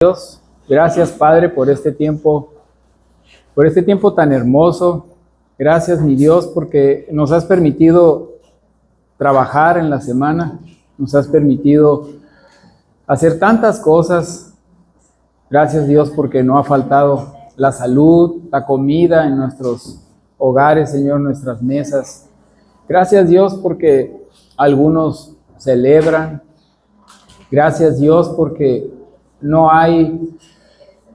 Dios, gracias Padre por este tiempo tan hermoso. Gracias mi Dios porque nos has permitido trabajar en la semana, nos has permitido hacer tantas cosas. Gracias Dios porque no ha faltado la salud, la comida en nuestros hogares, Señor, nuestras mesas. Gracias Dios porque algunos celebran. Gracias Dios porque no hay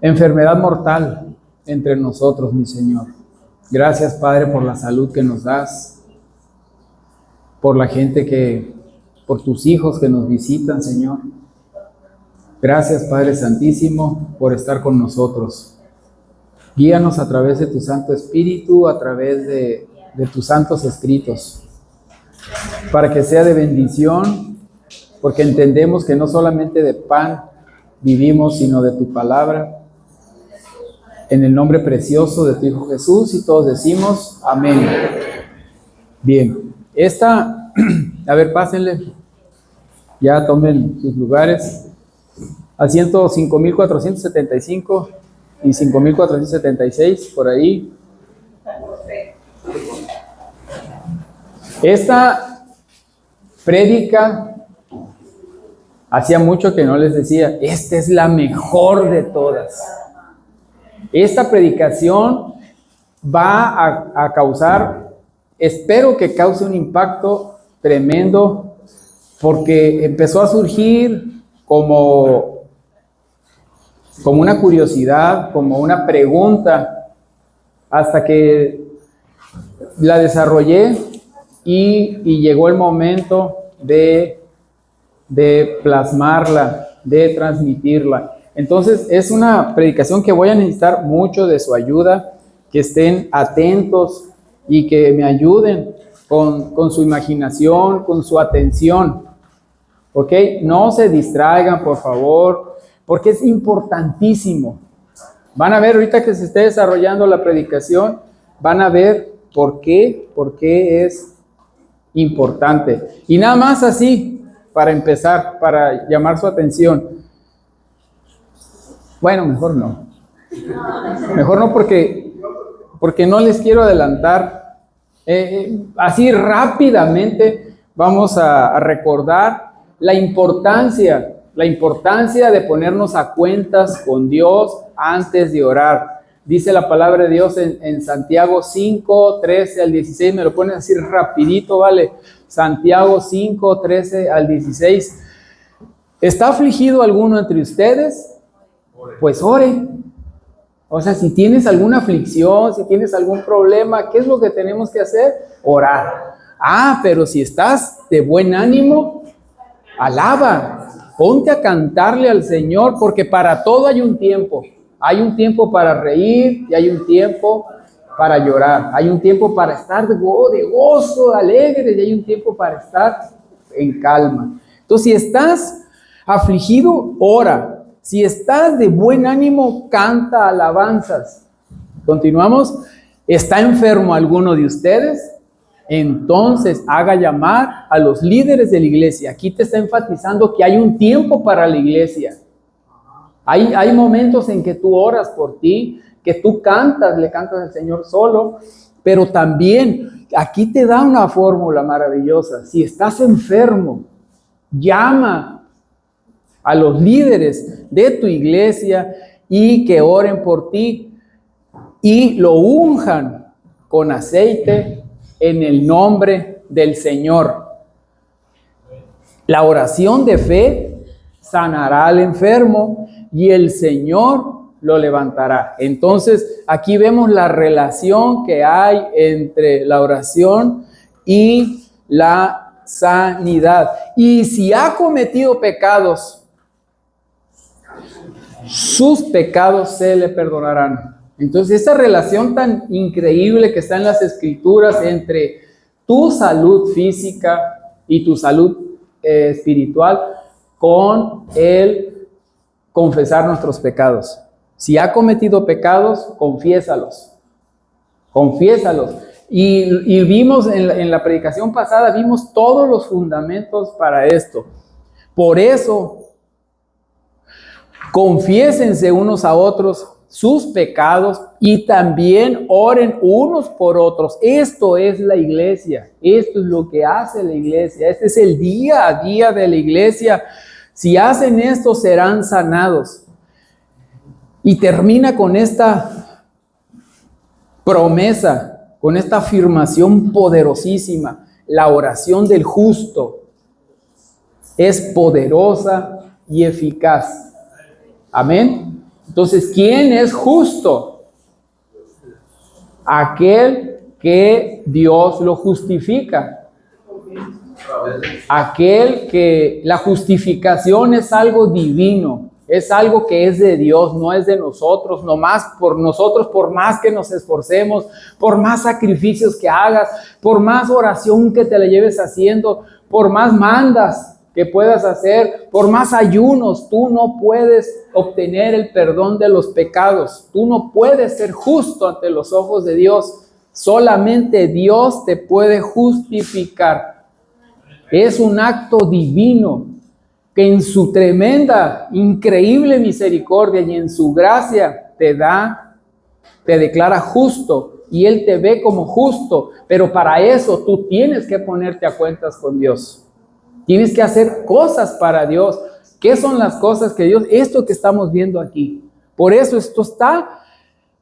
enfermedad mortal entre nosotros, mi Señor. Gracias, Padre, por la salud que nos das, por la gente por tus hijos que nos visitan, Señor. Gracias, Padre Santísimo, por estar con nosotros. Guíanos a través de tu Santo Espíritu, a través de tus santos escritos, para que sea de bendición, porque entendemos que no solamente de pan vivimos, sino de tu palabra. En el nombre precioso de tu Hijo Jesús, y todos decimos amén. Bien, a ver, pásenle, ya tomen sus lugares. Asiento 5475 y 5476, por ahí. Esta prédica, hacía mucho que no les decía, esta es la mejor de todas. Esta predicación va a causar, espero que cause un impacto tremendo, porque empezó a surgir como una curiosidad, como una pregunta, hasta que la desarrollé y llegó el momento de plasmarla, de transmitirla. Entonces es una predicación que voy a necesitar mucho de su ayuda, que estén atentos y que me ayuden con su imaginación, con su atención. ¿Ok? No se distraigan, por favor, porque es importantísimo. Van a ver ahorita que se esté desarrollando la predicación, van a ver por qué es importante. Y nada más así, para empezar, para llamar su atención. Bueno, mejor no. Mejor no porque no les quiero adelantar. Así rápidamente vamos a recordar la importancia de ponernos a cuentas con Dios antes de orar. Dice la palabra de Dios en Santiago 5, 13 al 16, me lo ponen así rapidito, ¿vale? Santiago 5, 13 al 16. ¿Está afligido alguno entre ustedes? Pues ore. O sea, si tienes alguna aflicción, si tienes algún problema, ¿qué es lo que tenemos que hacer? Orar. Pero si estás de buen ánimo, alaba. Ponte a cantarle al Señor, porque para todo hay un tiempo. Hay un tiempo para reír y hay un tiempo para llorar. Hay un tiempo para estar de gozo, alegre, y hay un tiempo para estar en calma. Entonces, si estás afligido, ora. Si estás de buen ánimo, canta alabanzas. Continuamos. ¿Está enfermo alguno de ustedes? Entonces haga llamar a los líderes de la iglesia. Aquí te está enfatizando que hay un tiempo para la iglesia. Hay momentos en que tú oras por ti, que tú le cantas al Señor solo, pero también aquí te da una fórmula maravillosa. Si estás enfermo, llama a los líderes de tu iglesia y que oren por ti y lo unjan con aceite en el nombre del Señor. La oración de fe sanará al enfermo y el Señor lo levantará. Entonces, aquí vemos la relación que hay entre la oración y la sanidad. Y si ha cometido pecados, sus pecados se le perdonarán. Entonces, esa relación tan increíble que está en las Escrituras entre tu salud física y tu salud espiritual con el confesar nuestros pecados. Si ha cometido pecados, confiésalos. Y vimos en la predicación pasada, vimos todos los fundamentos para esto. Por eso, Confiésense unos a otros sus pecados y también oren unos por otros. Esto es la iglesia. Esto es lo que hace la iglesia. Este es el día a día de la iglesia. Si hacen esto, serán sanados. Y termina con esta promesa, con esta afirmación poderosísima. La oración del justo es poderosa y eficaz. Amén. Entonces, ¿quién es justo? Aquel que Dios lo justifica. Aquel que la justificación es algo divino, es algo que es de Dios, no es de nosotros, nomás por nosotros, por más que nos esforcemos, por más sacrificios que hagas, por más oración que te la lleves haciendo, por más mandas que puedas hacer, por más ayunos, tú no puedes obtener el perdón de los pecados. Tú no puedes ser justo ante los ojos de Dios. Solamente Dios te puede justificar. Es un acto divino que en su tremenda, increíble misericordia y en su gracia te declara justo y Él te ve como justo. Pero para eso tú tienes que ponerte a cuentas con Dios. Tienes que hacer cosas para Dios. ¿Qué son las cosas que Dios? Esto que estamos viendo aquí. Por eso esto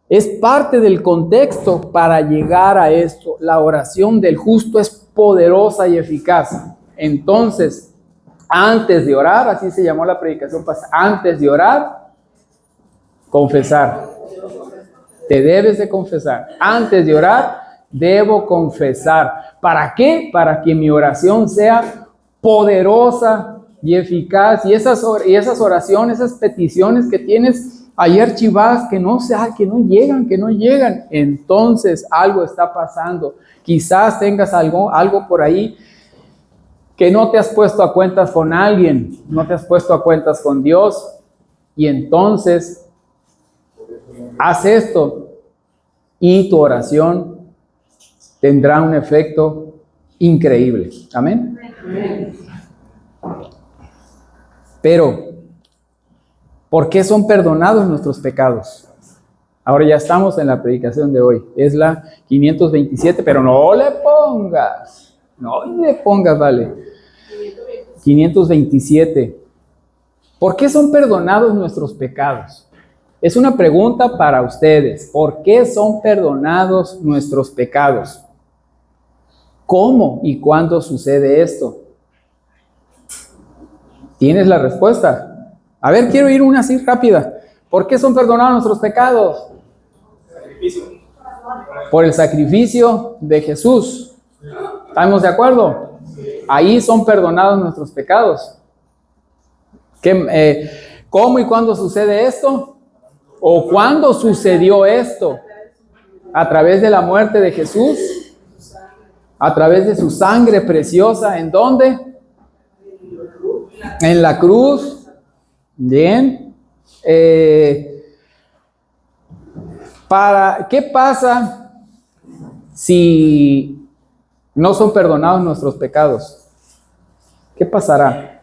es parte del contexto para llegar a esto. La oración del justo es poderosa y eficaz. Entonces, antes de orar, así se llamó la predicación pasada, antes de orar, confesar. Te debes de confesar. Antes de orar, debo confesar. ¿Para qué? Para que mi oración sea poderosa y eficaz, y esas oraciones, esas peticiones que tienes ahí archivadas, que no llegan, entonces algo está pasando. Quizás tengas algo por ahí que no te has puesto a cuentas con alguien, no te has puesto a cuentas con Dios, y entonces haz esto y tu oración tendrá un efecto increíble. Amén. Pero, ¿por qué son perdonados nuestros pecados? Ahora ya estamos en la predicación de hoy. Es la 527, pero no le pongas, vale. 527. ¿Por qué son perdonados nuestros pecados? Es una pregunta para ustedes. ¿Por qué son perdonados nuestros pecados? ¿Cómo y cuándo sucede esto? ¿Tienes la respuesta? A ver, quiero ir una así rápida. ¿Por qué son perdonados nuestros pecados? Por el sacrificio de Jesús. ¿Estamos de acuerdo? Ahí son perdonados nuestros pecados. ¿Cómo y cuándo sucede esto? ¿O cuándo sucedió esto? A través de la muerte de Jesús. A través de su sangre preciosa. ¿En dónde? En la cruz. Bien. ¿Qué pasa si no son perdonados nuestros pecados? ¿Qué pasará?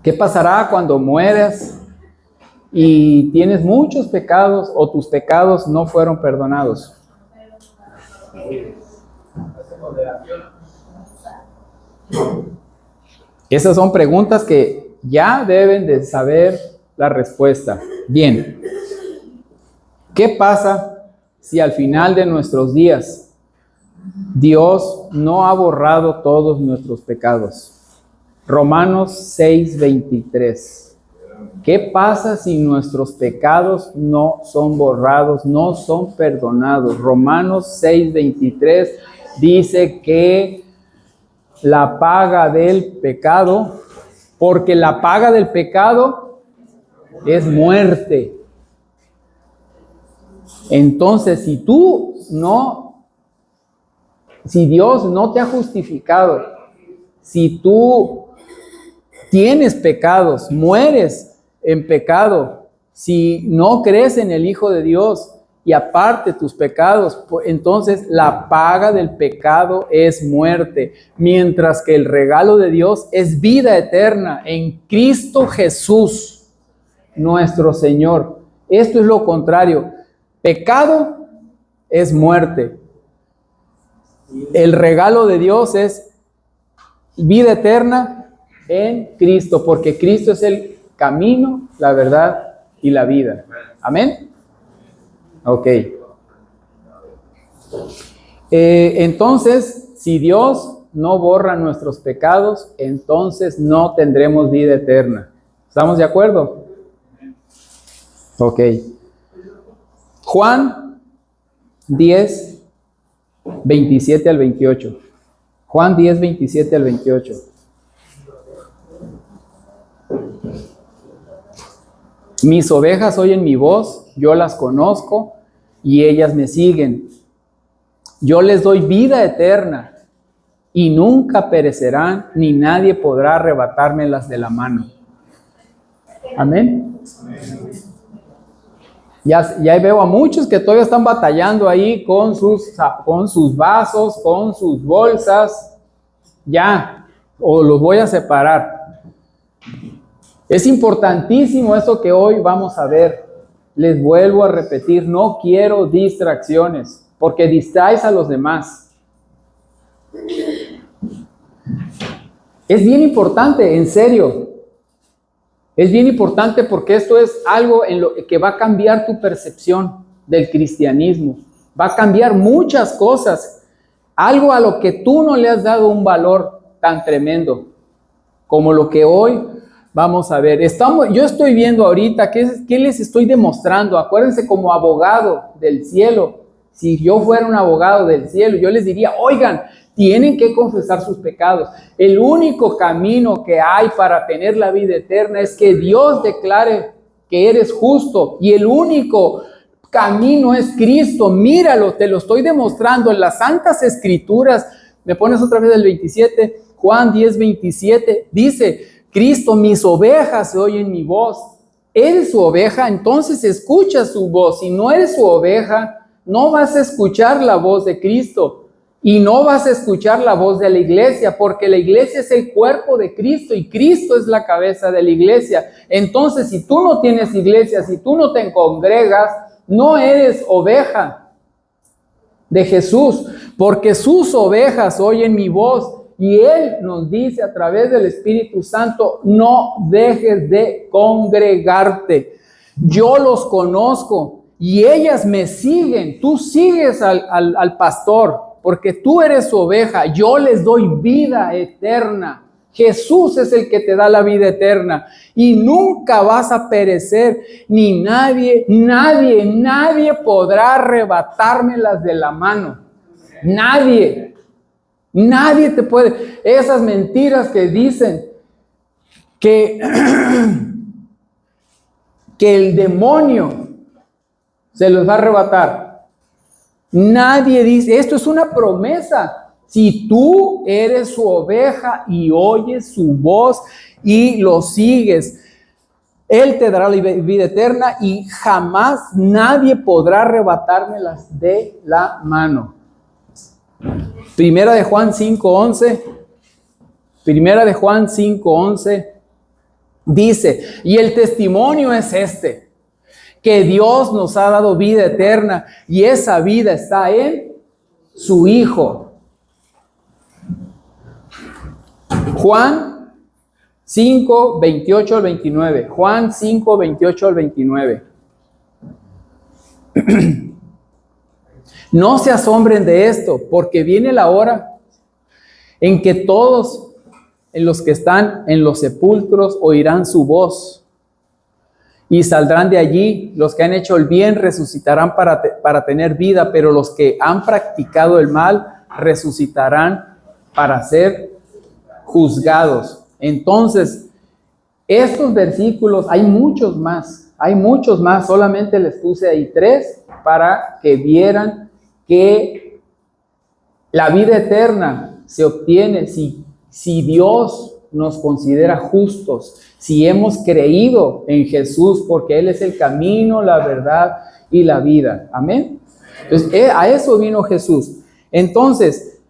¿Qué pasará cuando mueres y tienes muchos pecados o tus pecados no fueron perdonados? Esas son preguntas que ya deben de saber la respuesta. Bien, ¿qué pasa si al final de nuestros días Dios no ha borrado todos nuestros pecados? Romanos 6:23. ¿Qué pasa si nuestros pecados no son borrados, no son perdonados? Romanos 6:23 dice que la paga del pecado, porque la paga del pecado es muerte. Entonces, si Dios no te ha justificado, si tú tienes pecados, mueres en pecado, si no crees en el Hijo de Dios y aparte tus pecados, entonces la paga del pecado es muerte, mientras que el regalo de Dios es vida eterna en Cristo Jesús. nuestro Señor. Esto es lo contrario. Pecado es muerte. El regalo de Dios es vida eterna en Cristo, porque Cristo es el camino, la verdad y la vida. Amén. Ok. Entonces, si Dios no borra nuestros pecados, entonces no tendremos vida eterna. ¿Estamos de acuerdo? Ok. Juan 10, 27 al 28. Juan 10, 27 al 28. Mis ovejas oyen mi voz, yo las conozco y ellas me siguen. Yo les doy vida eterna y nunca perecerán, ni nadie podrá arrebatármelas de la mano. Amén. Ya veo a muchos que todavía están batallando ahí con sus vasos, con sus bolsas. Ya, o los voy a separar. Es importantísimo eso que hoy vamos a ver. Les vuelvo a repetir, no quiero distracciones, porque distraes a los demás. Es bien importante, en serio. Es bien importante porque esto es algo en lo que va a cambiar tu percepción del cristianismo. Va a cambiar muchas cosas. Algo a lo que tú no le has dado un valor tan tremendo como lo que hoy vamos a ver. Yo estoy viendo ahorita qué les estoy demostrando. Acuérdense, como abogado del cielo, si yo fuera un abogado del cielo, yo les diría, oigan, tienen que confesar sus pecados. El único camino que hay para tener la vida eterna es que Dios declare que eres justo, y el único camino es Cristo. Míralo, te lo estoy demostrando en las Santas Escrituras. Me pones otra vez el 27, Juan 10, 27, dice, Cristo, mis ovejas oyen mi voz. ¿Eres su oveja? Entonces escucha su voz. Si no eres su oveja, no vas a escuchar la voz de Cristo. Y no vas a escuchar la voz de la iglesia, porque la iglesia es el cuerpo de Cristo y Cristo es la cabeza de la iglesia. Entonces, si tú no tienes iglesia, si tú no te congregas, no eres oveja de Jesús, porque sus ovejas oyen mi voz. Y Él nos dice a través del Espíritu Santo, no dejes de congregarte. Yo los conozco y ellas me siguen. Tú sigues al pastor, porque tú eres su oveja. Yo les doy vida eterna. Jesús es el que te da la vida eterna. Y nunca vas a perecer, ni nadie podrá arrebatármelas de la mano. Nadie te puede. Esas mentiras que dicen que el demonio se los va a arrebatar. Nadie dice, esto es una promesa. Si tú eres su oveja y oyes su voz y lo sigues, Él te dará la vida eterna y jamás nadie podrá arrebatármelas de la mano. Primera de Juan 5:11 dice, y el testimonio es este, que Dios nos ha dado vida eterna y esa vida está en su Hijo. Juan 5:28 al 29. Juan 5:28 al 29. No se asombren de esto, porque viene la hora en que todos los que están en los sepulcros oirán su voz y saldrán de allí. Los que han hecho el bien resucitarán para tener vida, pero los que han practicado el mal resucitarán para ser juzgados. Entonces, estos versículos, hay muchos más, solamente les puse ahí 3 para que vieran que la vida eterna se obtiene si Dios nos considera justos, si hemos creído en Jesús, porque Él es el camino, la verdad y la vida. Amén. Entonces, a eso vino Jesús. Entonces,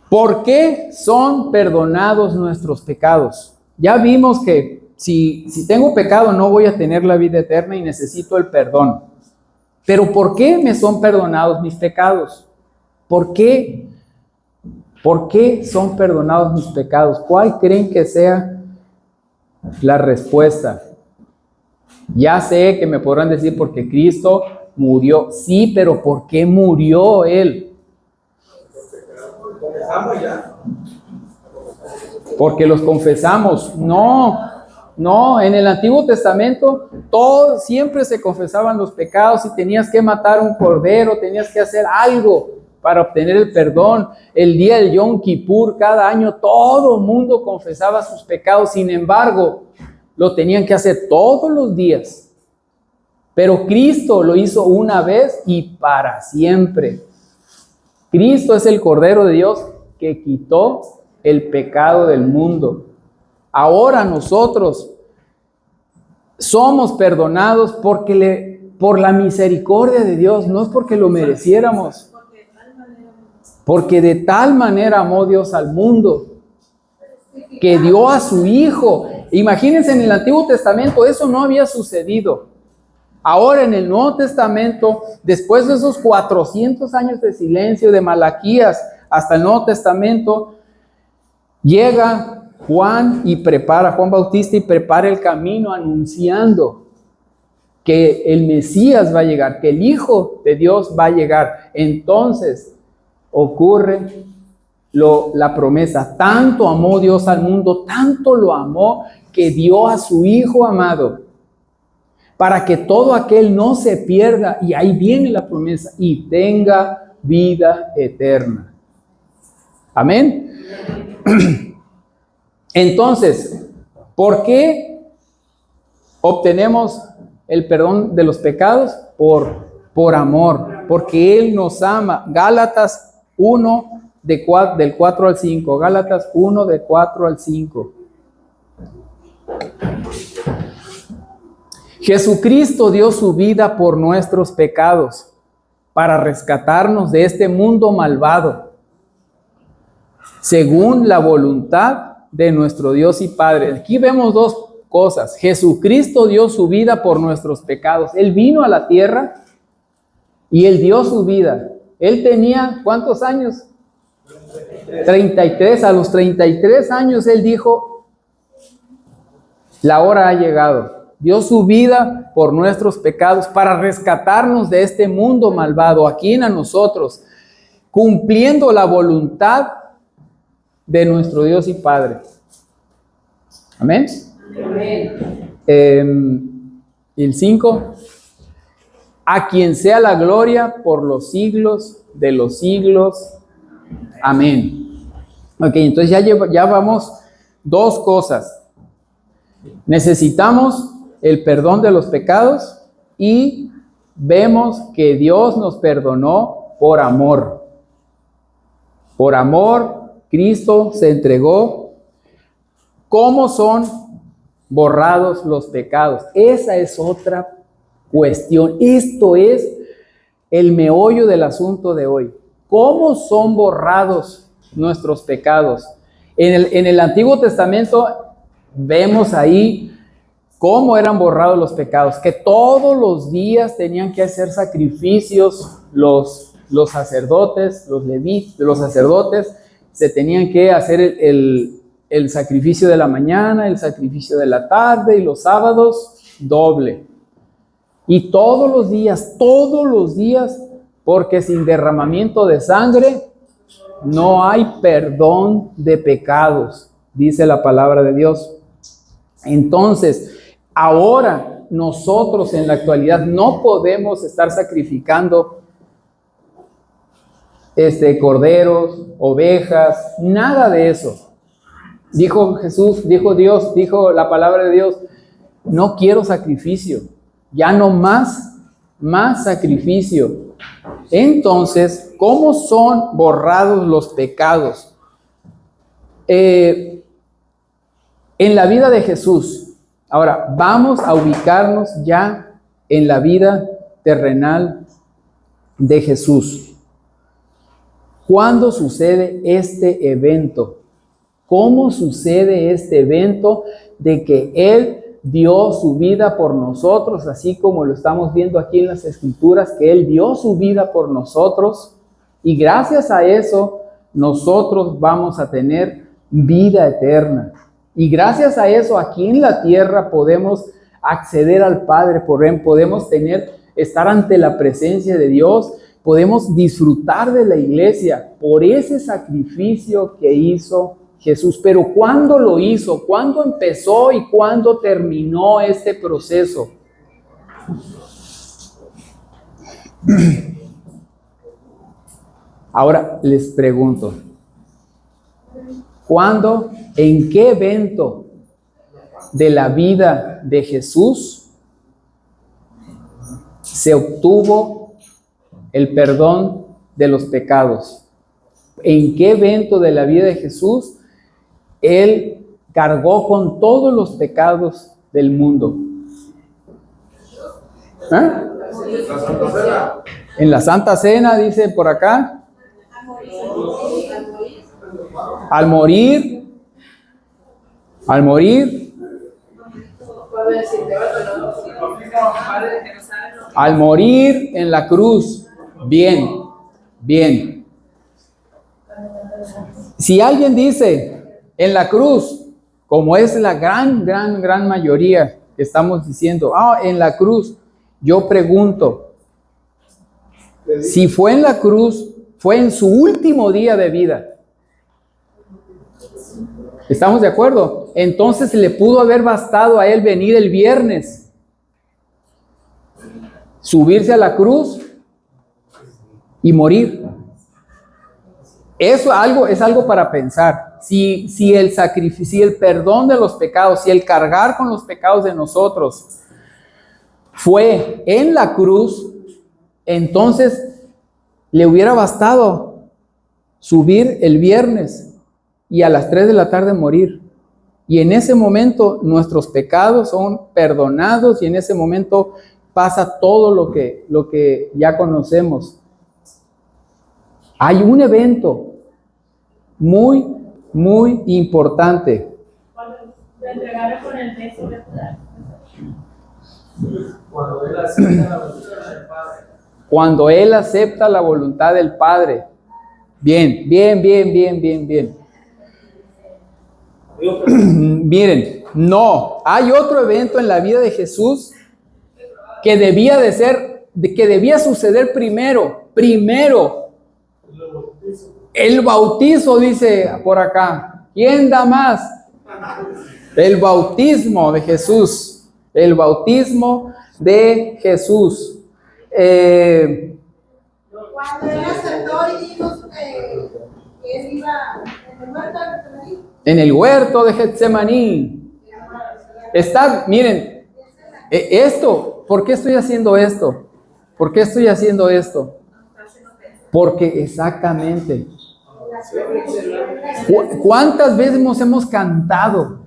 ¿por qué son perdonados nuestros pecados? Ya vimos que si tengo pecado no voy a tener la vida eterna y necesito el perdón. Pero ¿por qué me son perdonados mis pecados? ¿Por qué? ¿Por qué son perdonados mis pecados? ¿Cuál creen que sea la respuesta? Ya sé que me podrán decir porque Cristo murió. Sí, pero ¿por qué murió Él? Porque los confesamos. No, en el Antiguo Testamento todos siempre se confesaban los pecados y tenías que matar un cordero, tenías que hacer algo para obtener el perdón. El día del Yom Kippur, cada año todo el mundo confesaba sus pecados, sin embargo, lo tenían que hacer todos los días. Pero Cristo lo hizo una vez y para siempre. Cristo es el Cordero de Dios que quitó el pecado del mundo. Ahora nosotros somos perdonados por la misericordia de Dios, no es porque lo mereciéramos. Porque de tal manera amó Dios al mundo que dio a su Hijo. Imagínense, en el Antiguo Testamento eso no había sucedido. Ahora en el Nuevo Testamento, después de esos 400 años de silencio de Malaquías hasta el Nuevo Testamento, llega Juan Bautista y prepara el camino anunciando que el Mesías va a llegar, que el Hijo de Dios va a llegar. Entonces ocurre la promesa. Tanto amó Dios al mundo, tanto lo amó que dio a su Hijo amado, para que todo aquel no se pierda, y ahí viene la promesa, y tenga vida eterna. Amén. Entonces, ¿por qué obtenemos el perdón de los pecados? Por amor, porque Él nos ama. Gálatas 1, del 4 al 5. Gálatas 1, de 4 al 5. Jesucristo dio su vida por nuestros pecados, para rescatarnos de este mundo malvado, según la voluntad de nuestro Dios y Padre. Aquí vemos dos cosas. Jesucristo dio su vida por nuestros pecados. Él vino a la tierra y Él dio su vida. Él tenía, ¿cuántos años? 33. A los 33 años Él dijo, la hora ha llegado. Dio su vida por nuestros pecados para rescatarnos de este mundo malvado, a quien a nosotros, cumpliendo la voluntad de nuestro Dios y Padre. Amén. Y el 5, a quien sea la gloria por los siglos de los siglos. Amén. Ok, entonces ya vamos dos cosas. Necesitamos el perdón de los pecados y vemos que Dios nos perdonó por amor. Por amor, Cristo se entregó. ¿Cómo son borrados los pecados? Esa es otra cuestión. Esto es el meollo del asunto de hoy. ¿Cómo son borrados nuestros pecados? En el Antiguo Testamento vemos ahí cómo eran borrados los pecados, que todos los días tenían que hacer sacrificios los sacerdotes, los sacerdotes se tenían que hacer el sacrificio de la mañana, el sacrificio de la tarde, y los sábados doble. Y todos los días, porque sin derramamiento de sangre no hay perdón de pecados, dice la palabra de Dios. Entonces, ahora nosotros en la actualidad no podemos estar sacrificando corderos, ovejas, nada de eso. Dijo Jesús, dijo Dios, dijo la palabra de Dios, no quiero sacrificio, ya no más sacrificio. Entonces, ¿cómo son borrados los pecados? En la vida de Jesús. Ahora, vamos a ubicarnos ya en la vida terrenal de Jesús. ¿Cuándo sucede este evento? ¿Cómo sucede este evento de que Él dio su vida por nosotros, así como lo estamos viendo aquí en las Escrituras, que Él dio su vida por nosotros? Y gracias a eso, nosotros vamos a tener vida eterna. Y gracias a eso, aquí en la tierra podemos acceder al Padre, podemos estar ante la presencia de Dios, podemos disfrutar de la iglesia por ese sacrificio que hizo Jesús. Pero ¿cuándo lo hizo? ¿Cuándo empezó y cuándo terminó este proceso? Ahora les pregunto, ¿cuándo, en qué evento de la vida de Jesús se obtuvo el perdón de los pecados? ¿En qué evento de la vida de Jesús Él cargó con todos los pecados del mundo? En la Santa Cena, dice por acá. Al morir en la cruz. Bien. Si alguien dice en la cruz, como es la gran mayoría que estamos diciendo, en la cruz, yo pregunto, si fue en la cruz, fue en su último día de vida. ¿Estamos de acuerdo? Entonces le pudo haber bastado a Él venir el viernes, subirse a la cruz y morir. Eso es algo para pensar. Si el sacrificio, si el perdón de los pecados, si el cargar con los pecados de nosotros fue en la cruz, entonces le hubiera bastado subir el viernes y a las 3 de la tarde morir. Y en ese momento nuestros pecados son perdonados y en ese momento pasa todo lo que ya conocemos. Hay un evento muy importante. Cuando Él acepta la voluntad del Padre. Bien. Miren, no, hay otro evento en la vida de Jesús que debía suceder primero. El bautizo, dice por acá. ¿Quién da más? El bautismo de Jesús. El bautismo de Jesús. Cuando Él aceptó y dijo que Él iba en el huerto de Getsemaní. Miren, ¿por qué estoy haciendo esto? Porque exactamente. ¿Cuántas veces nos hemos cantado?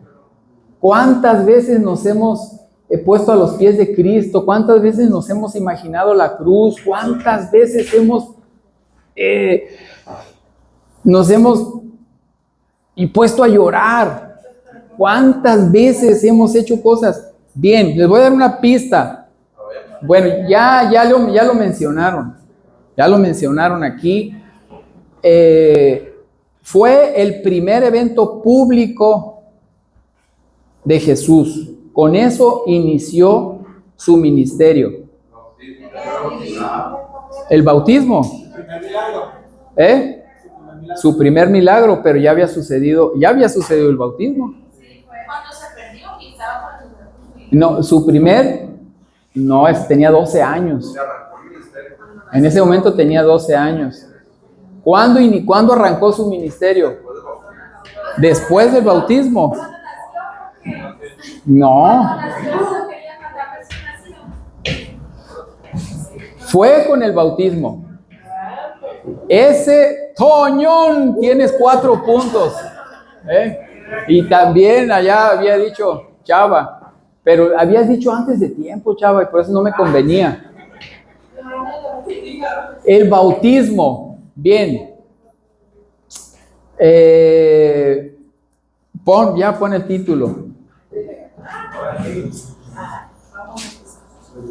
¿Cuántas veces nos hemos puesto a los pies de Cristo? ¿Cuántas veces nos hemos imaginado la cruz? ¿Cuántas veces nos hemos puesto a llorar? ¿Cuántas veces hemos hecho cosas? Bien, les voy a dar una pista. Bueno, ya lo mencionaron. Ya lo mencionaron aquí. Fue el primer evento público de Jesús. Con eso inició su ministerio. El bautismo. Su primer milagro, pero ya había sucedido el bautismo. No, tenía 12 años. En ese momento tenía 12 años. ¿Cuándo arrancó su ministerio? Después del bautismo. No. Fue con el bautismo. Ese Toñón, tienes 4 puntos. Y también allá había dicho Chava, pero habías dicho antes de tiempo, Chava, y por eso no me convenía. El bautismo, bien. Pon el título.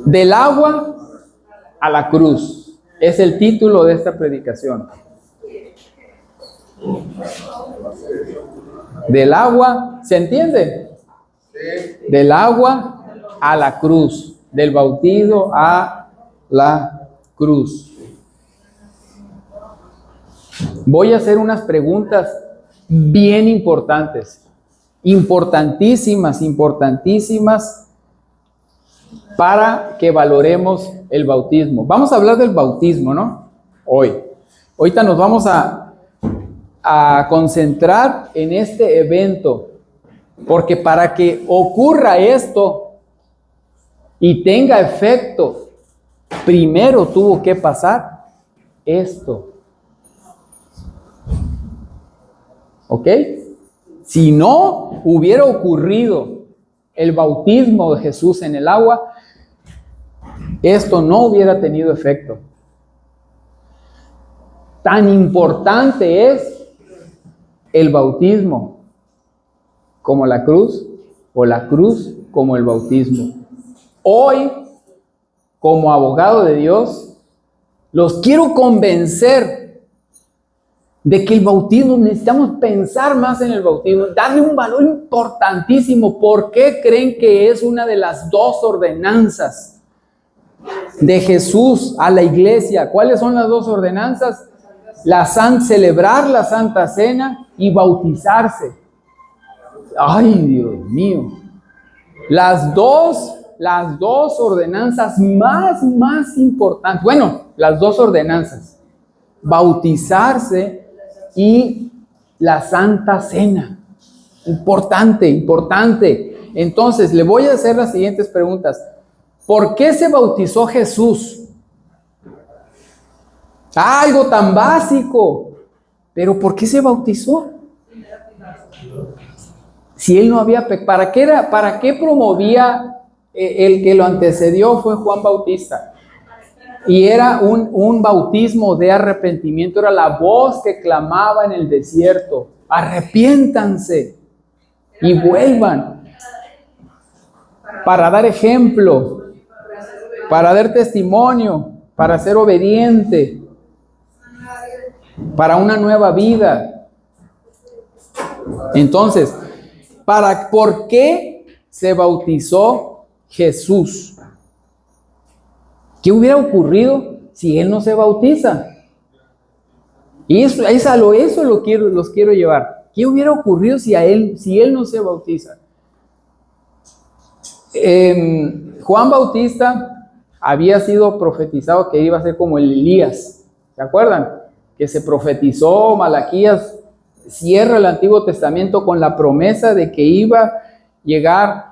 Del agua a la cruz. Es el título de esta predicación. Del agua, ¿se entiende? Del agua a la cruz. Del bautizo a la cruz. Voy a hacer unas preguntas bien importantes. Importantísimas para que valoremos el bautismo. Vamos a hablar del bautismo, ¿no? Ahorita nos vamos a concentrar en este evento, porque para que ocurra esto y tenga efecto, primero tuvo que pasar esto. ¿Ok? Si no hubiera ocurrido el bautismo de Jesús en el agua, esto no hubiera tenido efecto. Tan importante es el bautismo como la cruz, o la cruz como el bautismo. Hoy, como abogado de Dios, los quiero convencer de que el bautismo, necesitamos pensar más en el bautismo, darle un valor importantísimo. ¿Por qué creen que es una de las 2 ordenanzas de Jesús a la iglesia? ¿Cuáles son las 2 ordenanzas? Celebrar la Santa Cena y bautizarse. Ay, Dios mío. Las dos ordenanzas más importantes. Bueno, las 2 ordenanzas. Bautizarse y la Santa Cena. Importante. Entonces, le voy a hacer las siguientes preguntas. ¿Por qué se bautizó Jesús? Algo tan básico. Pero ¿por qué se bautizó? Si él no había pecado. ¿Para qué promovía? El que lo antecedió fue Juan Bautista. Y era un bautismo de arrepentimiento. Era la voz que clamaba en el desierto: arrepiéntanse y vuelvan. Para dar ejemplo, para dar testimonio, para ser obediente, para una nueva vida. Entonces, ¿por qué se bautizó Jesús? ¿Qué hubiera ocurrido si él no se bautiza? Y eso los quiero llevar. ¿Qué hubiera ocurrido si él no se bautiza? Juan Bautista había sido profetizado que iba a ser como el Elías. ¿Se acuerdan? Que se profetizó. Malaquías cierra el Antiguo Testamento con la promesa de que iba a llegar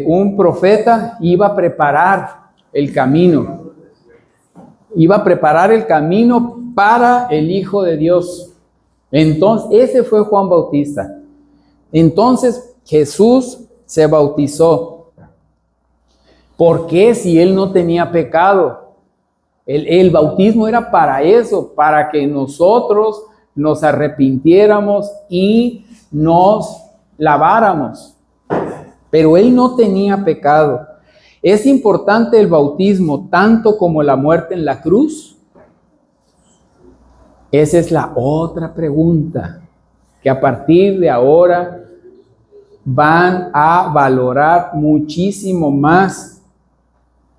un profeta, iba a preparar el camino. Iba a preparar el camino para el Hijo de Dios. Entonces, ese fue Juan Bautista. Entonces, Jesús se bautizó. ¿Por qué si él no tenía pecado? El bautismo era para eso, para que nosotros nos arrepintiéramos y nos laváramos. Pero él no tenía pecado. ¿Es importante el bautismo tanto como la muerte en la cruz? Esa es la otra pregunta que a partir de ahora van a valorar muchísimo más.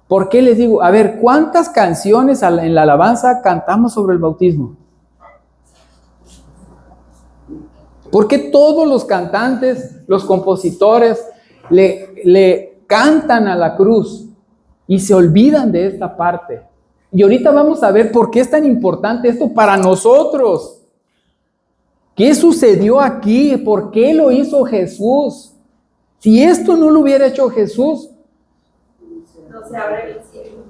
¿Por qué les digo? A ver, ¿cuántas canciones en la alabanza cantamos sobre el bautismo? ¿Por qué todos los cantantes, los compositores, le cantan a la cruz y se olvidan de esta parte? Y ahorita vamos a ver por qué es tan importante esto para nosotros. ¿Qué sucedió aquí? ¿Por qué lo hizo Jesús? Si esto no lo hubiera hecho Jesús, no se abre el cielo.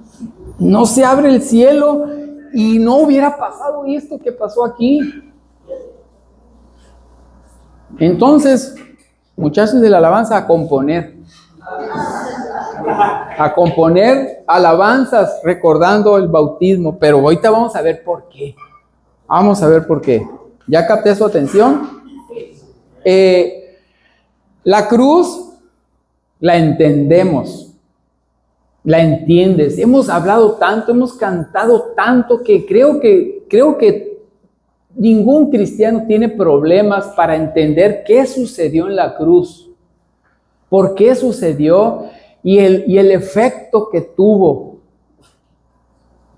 No se abre el cielo y no hubiera pasado esto que pasó aquí. Entonces, muchachos de la alabanza, a componer alabanzas recordando el bautismo. Pero ahorita vamos a ver por qué. Vamos a ver por qué. ¿Ya capté su atención? La cruz la entendemos, la entiendes. Hemos hablado tanto, hemos cantado tanto que creo que ningún cristiano tiene problemas para entender qué sucedió en la cruz, por qué sucedió y el efecto que tuvo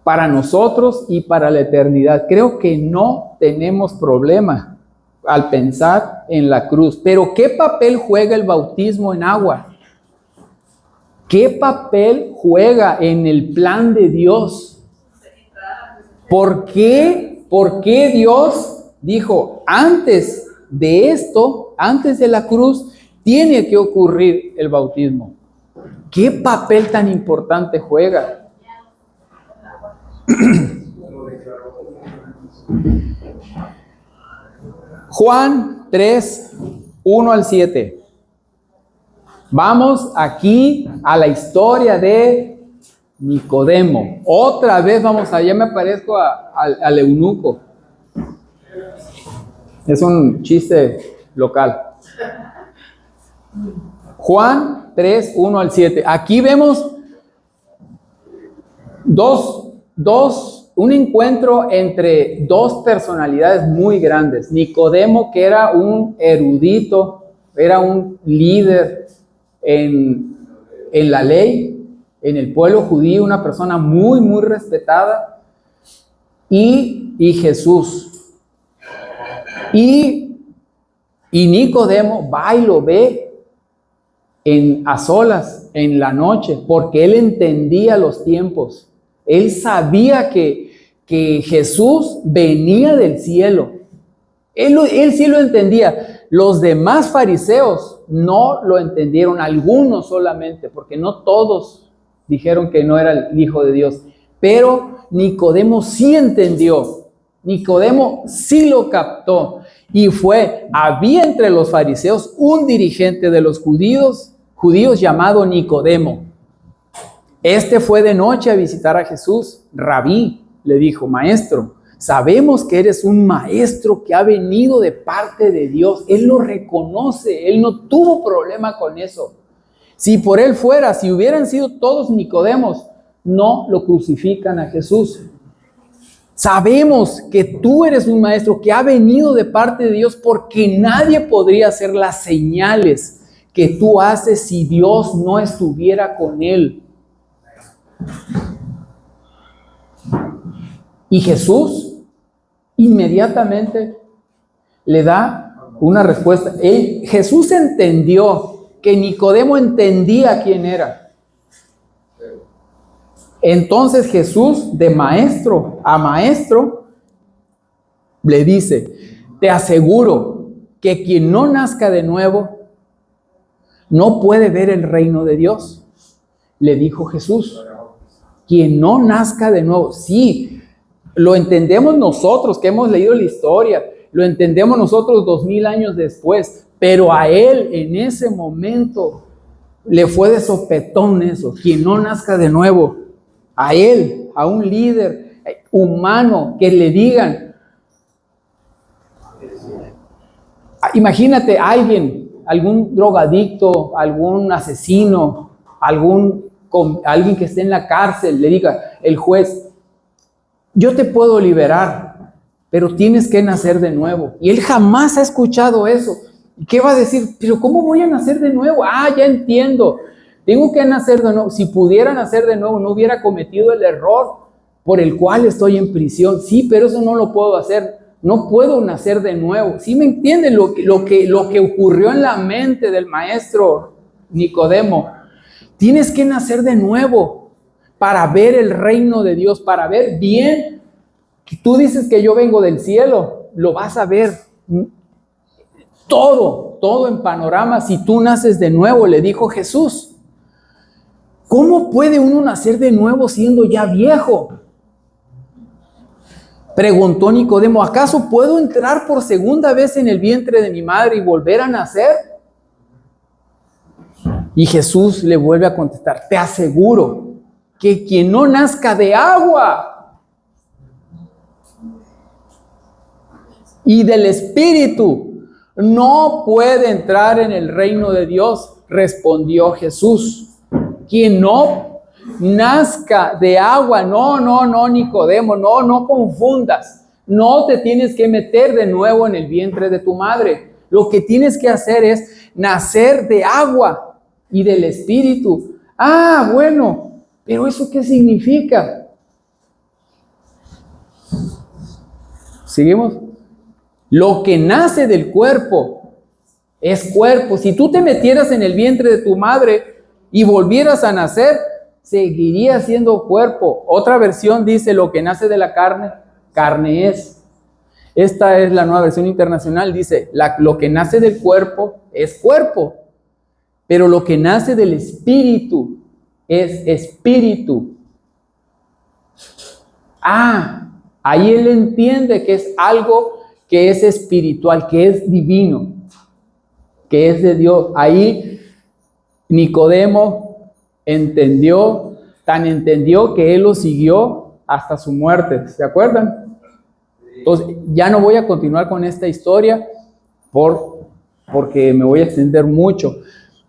para nosotros y para la eternidad. Creo que no tenemos problema al pensar en la cruz. Pero ¿qué papel juega el bautismo en agua? ¿Qué papel juega en el plan de Dios? ¿Por qué Dios dijo, antes de esto, antes de la cruz, tiene que ocurrir el bautismo? ¿Qué papel tan importante juega? Juan 3, 1 al 7. Vamos aquí a la historia de Nicodemo. Otra vez vamos allá, me parezco al eunuco. Es un chiste local. Juan 3, 1 al 7. Aquí vemos un encuentro entre dos personalidades muy grandes. Nicodemo, que era un erudito, era un líder en la ley, en el pueblo judío, una persona muy, muy respetada, y Jesús. Y Nicodemo va y lo ve a solas, en la noche, porque él entendía los tiempos. Él sabía que Jesús venía del cielo. Él sí lo entendía. Los demás fariseos no lo entendieron, algunos solamente, porque no todos dijeron que no era el Hijo de Dios. Pero Nicodemo sí entendió. Nicodemo sí lo captó. Y había entre los fariseos un dirigente de los judíos llamado Nicodemo. Este fue de noche a visitar a Jesús. Rabí, le dijo, maestro, sabemos que eres un maestro que ha venido de parte de Dios. Él lo reconoce, él no tuvo problema con eso. Si por él fuera, si hubieran sido todos Nicodemos, no lo crucifican a Jesús. Sabemos que tú eres un maestro que ha venido de parte de Dios, porque nadie podría hacer las señales que tú haces si Dios no estuviera con él. Y Jesús inmediatamente le da una respuesta. Jesús entendió que Nicodemo entendía quién era. Entonces Jesús, de maestro a maestro, le dice, te aseguro que quien no nazca de nuevo no puede ver el reino de Dios. Le dijo Jesús, quien no nazca de nuevo. Sí, lo entendemos nosotros que hemos leído la historia, lo entendemos nosotros 2000 años después, pero a él en ese momento le fue de sopetón eso, quien no nazca de nuevo. A él, a un líder humano, que le digan, imagínate a algún drogadicto, algún asesino, alguien que esté en la cárcel, le diga el juez, yo te puedo liberar, pero tienes que nacer de nuevo. Y él jamás ha escuchado eso. ¿Y qué va a decir? Pero ¿cómo voy a nacer de nuevo? Ya entiendo. Tengo que nacer de nuevo. Si pudiera nacer de nuevo, no hubiera cometido el error por el cual estoy en prisión. Sí, pero eso no lo puedo hacer. No puedo nacer de nuevo. ¿Sí me entienden lo que ocurrió en la mente del maestro Nicodemo? Tienes que nacer de nuevo para ver el reino de Dios, para ver bien. Tú dices que yo vengo del cielo, lo vas a ver todo en panorama si tú naces de nuevo, le dijo Jesús. ¿Cómo puede uno nacer de nuevo siendo ya viejo? Preguntó Nicodemo, ¿acaso puedo entrar por segunda vez en el vientre de mi madre y volver a nacer? Y Jesús le vuelve a contestar, te aseguro que quien no nazca de agua y del Espíritu no puede entrar en el reino de Dios, respondió Jesús. Quien no nazca de agua, no, Nicodemo, no confundas. No te tienes que meter de nuevo en el vientre de tu madre. Lo que tienes que hacer es nacer de agua y del Espíritu. Ah, bueno, pero ¿eso qué significa? ¿Seguimos? Lo que nace del cuerpo es cuerpo. Si tú te metieras en el vientre de tu madre y volvieras a nacer, seguiría siendo cuerpo. Otra versión dice, lo que nace de la carne, carne es. Esta es la Nueva Versión Internacional, dice, lo que nace del cuerpo es cuerpo, pero lo que nace del espíritu es espíritu. Ahí él entiende que es algo que es espiritual, que es divino, que es de Dios. Ahí Nicodemo entendió, tan entendió que él lo siguió hasta su muerte. ¿Se acuerdan? Entonces, ya no voy a continuar con esta historia porque me voy a extender mucho.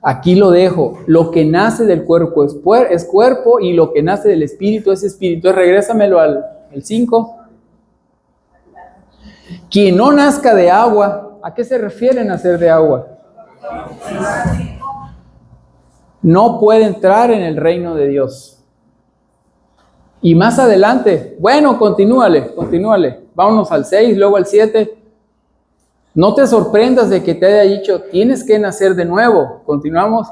Aquí lo dejo. Lo que nace del cuerpo es cuerpo y lo que nace del espíritu es espíritu. Regrésamelo al 5. Quien no nazca de agua, ¿a qué se refiere nacer de agua? No puede entrar en el reino de Dios. Y más adelante, bueno, continúale. Vámonos al 6, luego al 7. No te sorprendas de que te haya dicho, tienes que nacer de nuevo. Continuamos.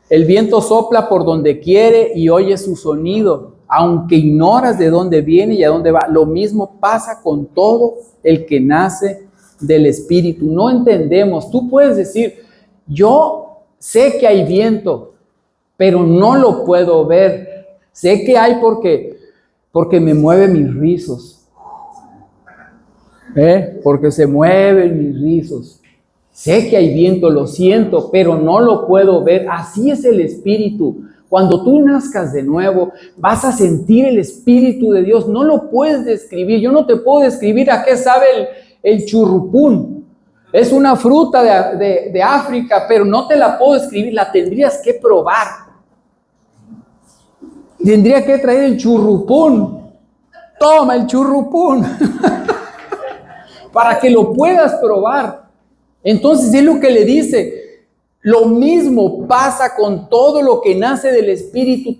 El viento sopla por donde quiere y oyes su sonido, aunque ignoras de dónde viene y a dónde va. Lo mismo pasa con todo el que nace del Espíritu. No entendemos. Tú puedes decir, yo sé que hay viento, pero no lo puedo ver. Sé que hay porque me mueve mis rizos. Porque se mueven mis rizos. Sé que hay viento, lo siento, pero no lo puedo ver. Así es el Espíritu. Cuando tú nazcas de nuevo, vas a sentir el Espíritu de Dios. No lo puedes describir. Yo no te puedo describir a qué sabe el churrupún. Es una fruta de África, pero no te la puedo describir. La tendrías que probar. Tendría que traer el churrupún. Toma el churrupún. Para que lo puedas probar. Entonces es lo que le dice. Lo mismo pasa con todo lo que nace del Espíritu.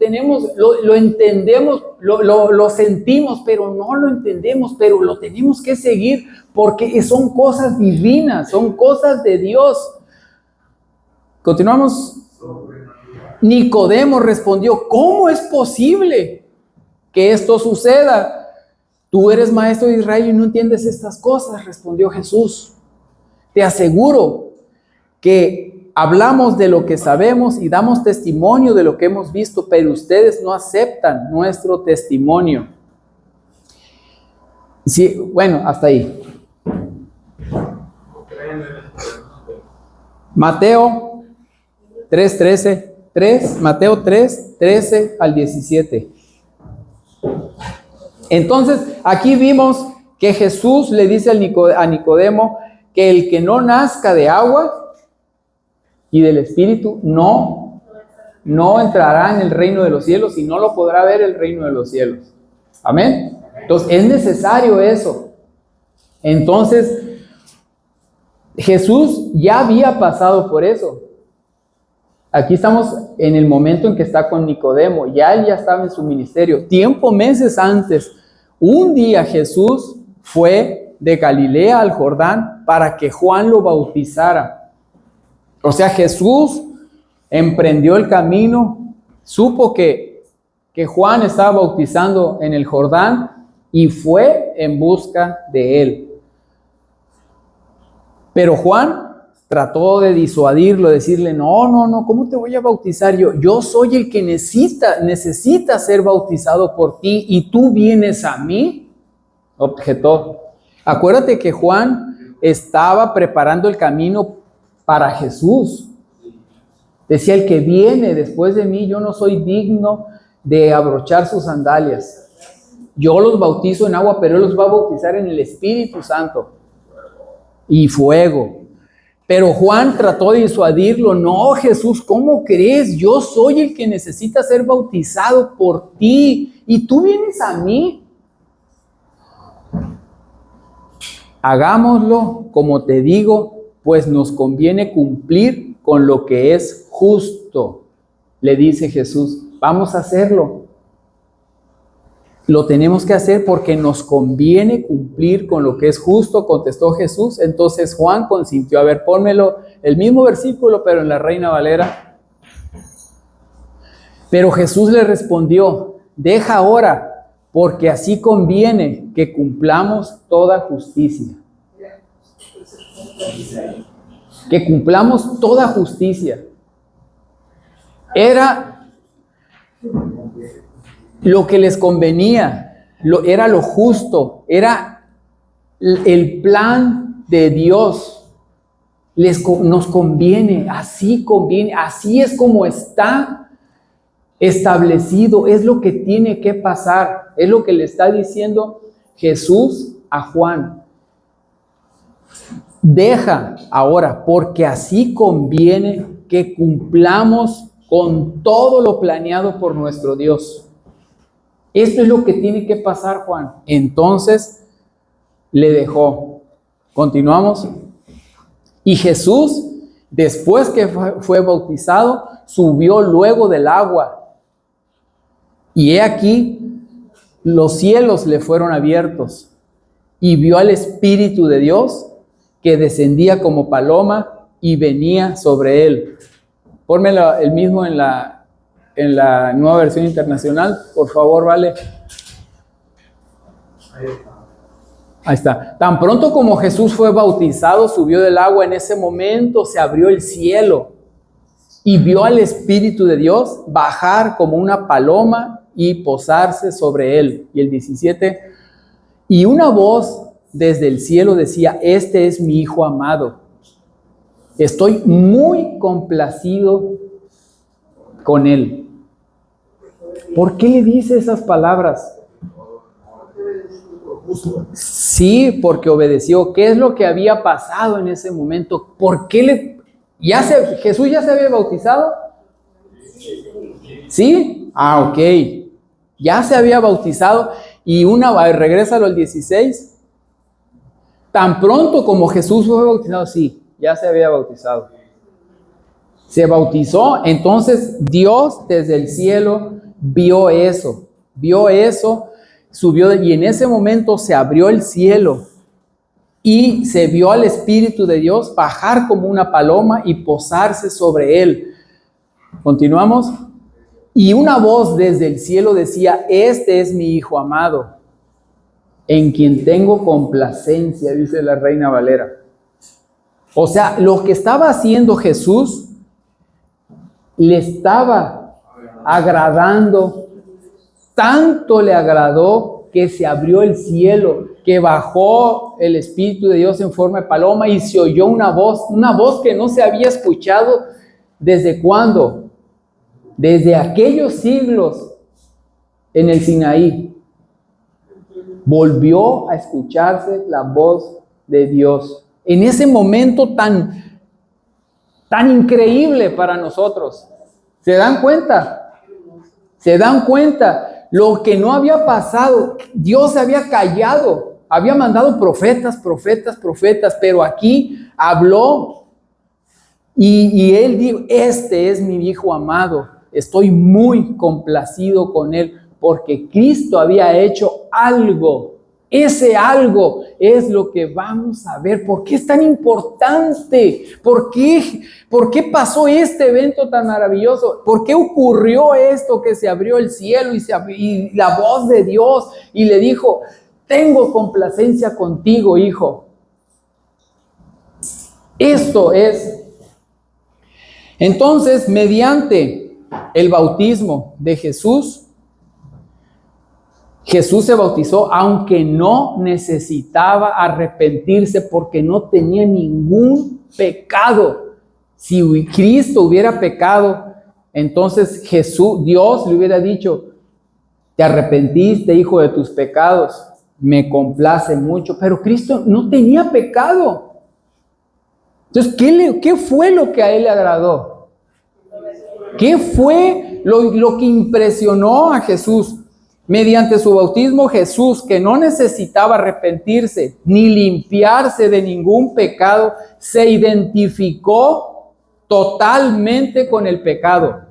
Lo entendemos, lo sentimos, pero no lo entendemos, pero lo tenemos que seguir porque son cosas divinas, son cosas de Dios. Continuamos. Nicodemo respondió, ¿cómo es posible que esto suceda? Tú eres maestro de Israel y no entiendes estas cosas, respondió Jesús. Te aseguro que hablamos de lo que sabemos y damos testimonio de lo que hemos visto, pero ustedes no aceptan nuestro testimonio. Sí, bueno, hasta ahí. Mateo 3:13, Mateo 3:13 al 17. Entonces, aquí vimos que Jesús le dice a Nicodemo que el que no nazca de agua y del Espíritu no entrará en el reino de los cielos y no lo podrá ver el reino de los cielos. Amén. Entonces, es necesario eso. Entonces, Jesús ya había pasado por eso. Aquí estamos en el momento en que está con Nicodemo. Él ya estaba en su ministerio. Meses antes, un día Jesús fue de Galilea al Jordán para que Juan lo bautizara. O sea, Jesús emprendió el camino, supo que Juan estaba bautizando en el Jordán y fue en busca de él. Pero Juan trató de disuadirlo, decirle, no, ¿cómo te voy a bautizar yo? Yo soy el que necesita ser bautizado por ti y tú vienes a mí, objetó. Acuérdate que Juan estaba preparando el camino para Jesús. Decía, el que viene después de mí, yo no soy digno de abrochar sus sandalias. Yo los bautizo en agua, pero él los va a bautizar en el Espíritu Santo y fuego. Pero Juan trató de disuadirlo. No, Jesús, ¿cómo crees? Yo soy el que necesita ser bautizado por ti y tú vienes a mí. Hagámoslo, como te digo, pues nos conviene cumplir con lo que es justo. Le dice Jesús, vamos a hacerlo. Lo tenemos que hacer porque nos conviene cumplir con lo que es justo, contestó Jesús. Entonces Juan consintió. A ver, pónmelo, el mismo versículo, pero en la Reina Valera. Pero Jesús le respondió, deja ahora, porque así conviene que cumplamos toda justicia. Que cumplamos toda justicia. Era lo que les convenía, era lo justo, era el plan de Dios. Nos conviene, así es como está establecido, es lo que tiene que pasar, es lo que le está diciendo Jesús a Juan. Deja ahora, porque así conviene que cumplamos con todo lo planeado por nuestro Dios. Esto es lo que tiene que pasar, Juan. Entonces le dejó. Continuamos. Y Jesús, después que fue bautizado, subió luego del agua. Y he aquí, los cielos le fueron abiertos. Y vio al Espíritu de Dios que descendía como paloma y venía sobre él. Ponme el mismo en la Nueva Versión Internacional, por favor, vale. Ahí está. Tan pronto como Jesús fue bautizado, subió del agua, en ese momento se abrió el cielo y vio al Espíritu de Dios bajar como una paloma y posarse sobre él. Y el 17, y una voz desde el cielo decía, este es mi Hijo amado. Estoy muy complacido con él. ¿Por qué le dice esas palabras? Sí, porque obedeció. ¿Qué es lo que había pasado en ese momento? ¿Por qué Jesús ya se había bautizado? ¿Sí? Ok. Ya se había bautizado. Y regrésalo al 16. Tan pronto como Jesús fue bautizado, sí, ya se había bautizado. Se bautizó, entonces Dios desde el cielo vio eso, subió y en ese momento se abrió el cielo y se vio al Espíritu de Dios bajar como una paloma y posarse sobre él. Continuamos. Y una voz desde el cielo decía, este es mi Hijo amado, en quien tengo complacencia, dice la Reina Valera. O sea, lo que estaba haciendo Jesús le estaba agradando, tanto le agradó que se abrió el cielo, que bajó el Espíritu de Dios en forma de paloma y se oyó una voz que no se había escuchado ¿desde cuándo? Desde aquellos siglos en el Sinaí. Volvió a escucharse la voz de Dios. En ese momento tan increíble para nosotros. ¿Se dan cuenta? ¿Se dan cuenta? Lo que no había pasado, Dios se había callado. Había mandado profetas, pero aquí habló y él dijo, este es mi Hijo amado. Estoy muy complacido con él. Porque Cristo había hecho algo. Ese algo es lo que vamos a ver. ¿Por qué es tan importante? ¿Por qué pasó este evento tan maravilloso? ¿Por qué ocurrió esto que se abrió el cielo y la voz de Dios y le dijo, tengo complacencia contigo, hijo? Esto es. Entonces, mediante el bautismo de Jesús se bautizó aunque no necesitaba arrepentirse porque no tenía ningún pecado. Si Cristo hubiera pecado, entonces Dios le hubiera dicho, te arrepentiste, hijo, de tus pecados, me complace mucho. Pero Cristo no tenía pecado. Entonces, ¿qué fue lo que a él le agradó? ¿Qué fue lo que impresionó a Jesús? Mediante su bautismo, Jesús, que no necesitaba arrepentirse ni limpiarse de ningún pecado, se identificó totalmente con el pecado.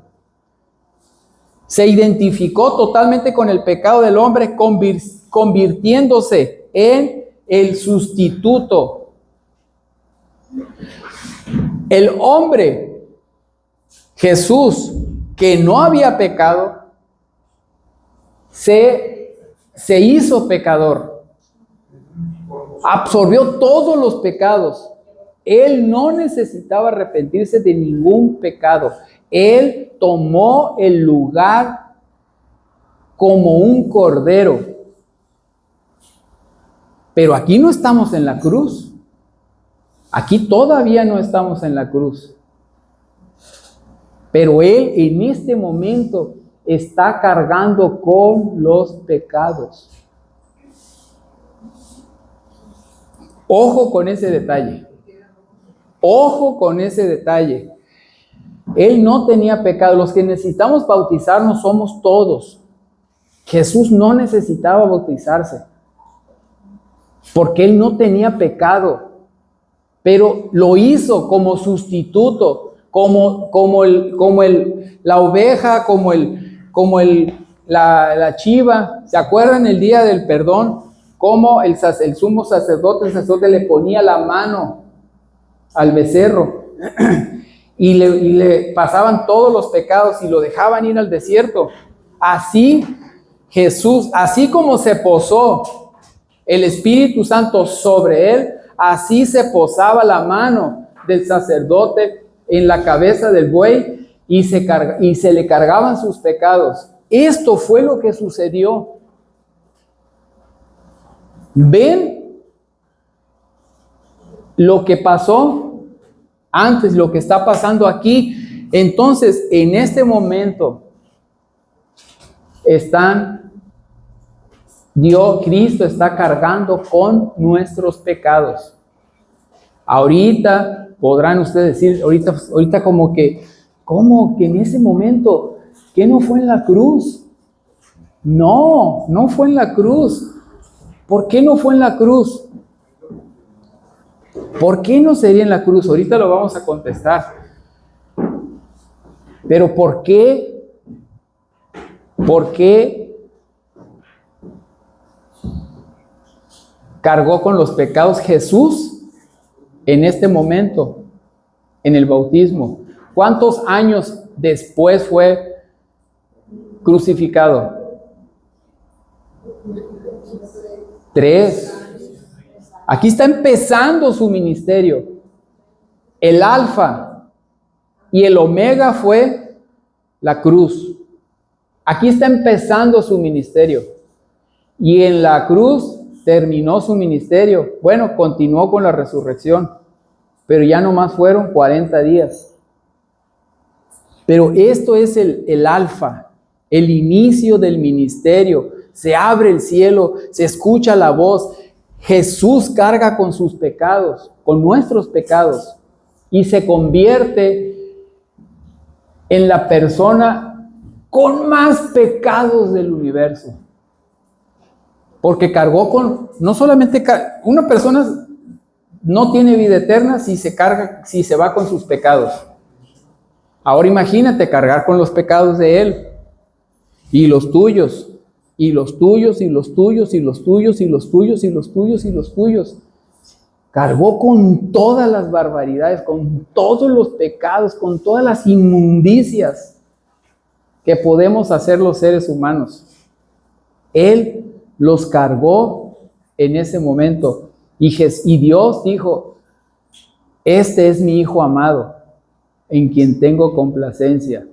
Se identificó totalmente con el pecado del hombre, convirtiéndose en el sustituto. El hombre, Jesús, que no había pecado, se hizo pecador. Absorbió todos los pecados. Él no necesitaba arrepentirse de ningún pecado. Él tomó el lugar como un cordero. Pero aquí no estamos en la cruz. Aquí todavía no estamos en la cruz. Pero Él en este momento está cargando con los pecados. Ojo con ese detalle. Ojo con ese detalle. Él no tenía pecado. Los que necesitamos bautizarnos somos todos. Jesús no necesitaba bautizarse porque Él no tenía pecado, pero lo hizo como sustituto, la oveja, la chiva. ¿Se acuerdan el día del perdón? Cómo el sumo sacerdote le ponía la mano al becerro y le pasaban todos los pecados y lo dejaban ir al desierto. Así Jesús, así como se posó el Espíritu Santo sobre él, así se posaba la mano del sacerdote en la cabeza del buey y se le cargaban sus pecados. Esto fue lo que sucedió. ¿Ven lo que pasó antes, lo que está pasando aquí? Entonces, en este momento, Cristo está cargando con nuestros pecados. Ahorita podrán ustedes decir, ahorita como que en ese momento, ¿qué no fue en la cruz? No fue en la cruz. ¿Por qué no fue en la cruz? ¿Por qué no sería en la cruz? Ahorita lo vamos a contestar. Pero ¿por qué? ¿Por qué cargó con los pecados Jesús en este momento, en el bautismo? ¿Cuántos años después fue crucificado? 3. Aquí está empezando su ministerio. El alfa y el omega fue la cruz. Aquí está empezando su ministerio. Y en la cruz terminó su ministerio. Bueno, continuó con la resurrección, pero ya nomás fueron 40 días. Pero esto es el alfa, el inicio del ministerio. Se abre el cielo, se escucha la voz. Jesús carga con sus pecados, con nuestros pecados, y se convierte en la persona con más pecados del universo. Porque cargó no solamente una persona no tiene vida eterna si se va con sus pecados. Ahora imagínate cargar con los pecados de Él y los tuyos. Y los tuyos, y los tuyos, y los tuyos, y los tuyos, y los tuyos, y los tuyos. Cargó con todas las barbaridades, con todos los pecados, con todas las inmundicias que podemos hacer los seres humanos. Él los cargó en ese momento. Y Dios dijo, este es mi Hijo amado, en quien tengo complacencia.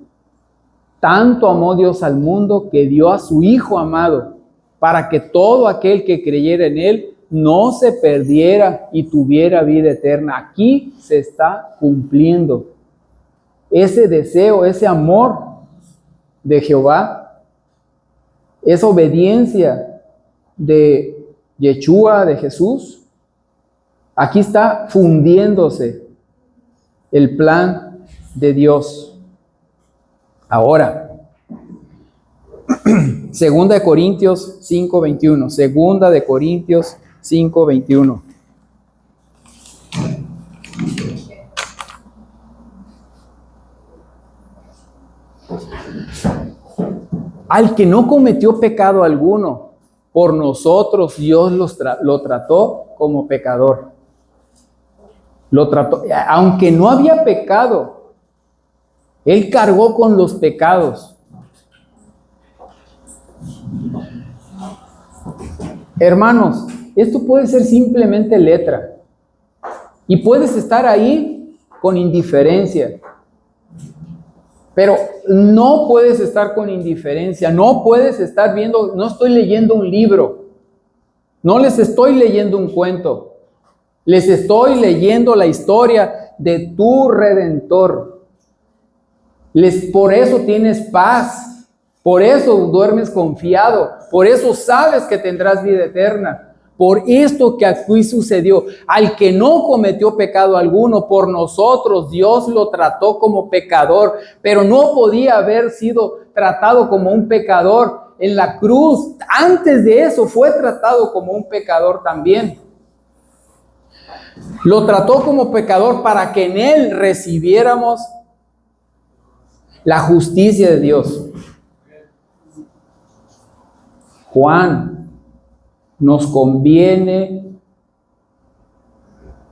Tanto amó Dios al mundo que dio a su Hijo amado, para que todo aquel que creyera en Él no se perdiera y tuviera vida eterna. Aquí se está cumpliendo ese deseo, ese amor de Jehová, esa obediencia de Yeshua, de Jesús. Aquí está fundiéndose el plan de Dios. Ahora, Segunda de Corintios 5:21. Segunda de Corintios 5:21. Al que no cometió pecado alguno, por nosotros Dios lo trató como pecador. Lo trató, aunque no había pecado, Él cargó con los pecados. Hermanos, esto puede ser simplemente letra. Y puedes estar ahí con indiferencia. Pero no puedes estar con indiferencia, no puedes estar viendo, no estoy leyendo un libro, no les estoy leyendo un cuento, les estoy leyendo la historia de tu Redentor. Por eso tienes paz, por eso duermes confiado, por eso sabes que tendrás vida eterna. Por esto que aquí sucedió, al que no cometió pecado alguno, por nosotros Dios lo trató como pecador, pero no podía haber sido tratado como un pecador en la cruz. Antes de eso fue tratado como un pecador también. Lo trató como pecador para que en él recibiéramos la justicia de Dios. Juan, nos conviene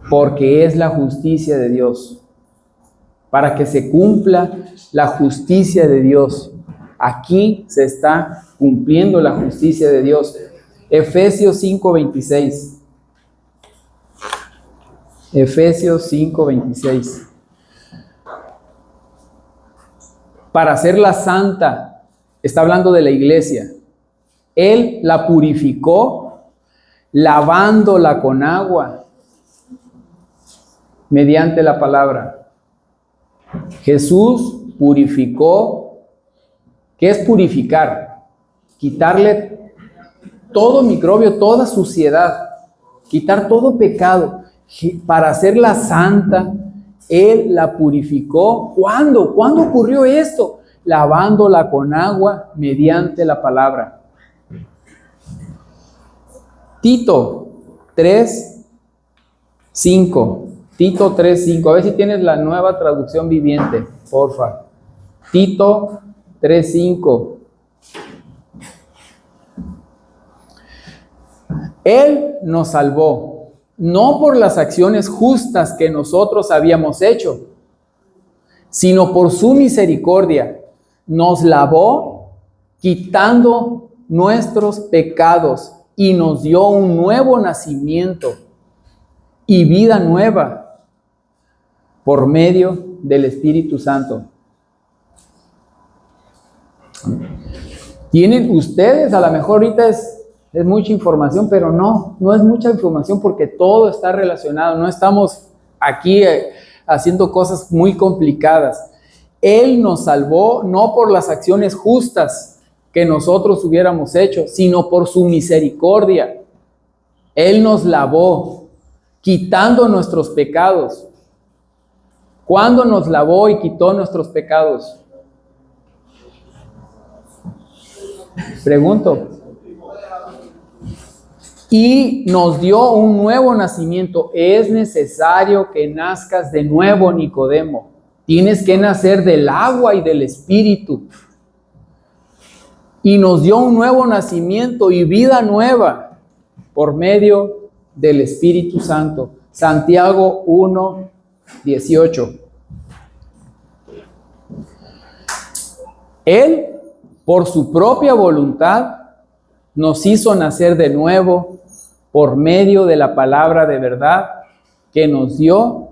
porque es la justicia de Dios, para que se cumpla la justicia de Dios. Aquí se está cumpliendo la justicia de Dios. Efesios 5:26. Efesios 5:26. Para hacerla santa, está hablando de la iglesia. Él la purificó lavándola con agua mediante la palabra. Jesús purificó. ¿Qué es purificar? Quitarle todo microbio, toda suciedad, quitar todo pecado. Para hacerla santa, Él la purificó. ¿Cuándo? ¿Cuándo ocurrió esto? Lavándola con agua mediante la palabra. Tito 3:5. Tito 3:5. A ver si tienes la nueva traducción viviente, porfa. Tito 3:5. Él nos salvó, no por las acciones justas que nosotros habíamos hecho, sino por su misericordia. Nos lavó quitando nuestros pecados y nos dio un nuevo nacimiento y vida nueva por medio del Espíritu Santo. Tienen ustedes, a lo mejor ahorita es mucha información, pero no es mucha información porque todo está relacionado. No estamos aquí haciendo cosas muy complicadas. Él nos salvó no por las acciones justas que nosotros hubiéramos hecho, sino por su misericordia. Él nos lavó, quitando nuestros pecados. ¿Cuándo nos lavó y quitó nuestros pecados? Pregunto. Y nos dio un nuevo nacimiento. Es necesario que nazcas de nuevo, Nicodemo. Tienes que nacer del agua y del Espíritu. Y nos dio un nuevo nacimiento y vida nueva por medio del Espíritu Santo. Santiago 1:18. Él, por su propia voluntad, nos hizo nacer de nuevo por medio de la palabra de verdad que nos dio,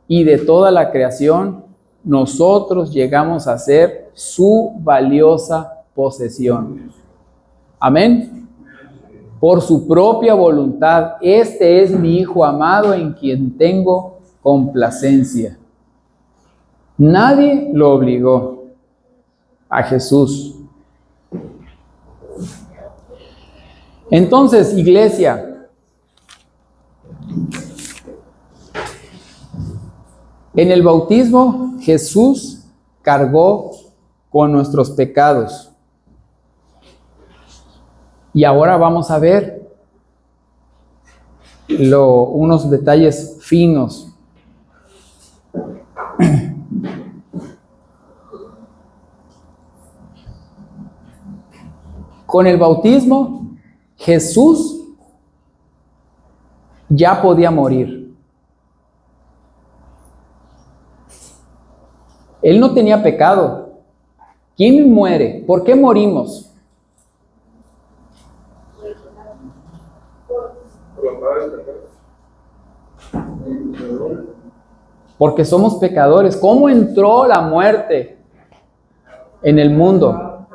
y de toda la creación nosotros llegamos a ser su valiosa posesión. Amén. Por su propia voluntad, este es mi Hijo amado en quien tengo complacencia. Nadie lo obligó a Jesús. Entonces, iglesia, En el bautismo, Jesús cargó con nuestros pecados. Y ahora vamos a ver unos detalles finos. Con el bautismo, Jesús ya podía morir. Él no tenía pecado. ¿Quién muere? ¿Por qué morimos? Porque somos pecadores. ¿Cómo entró la muerte en el mundo?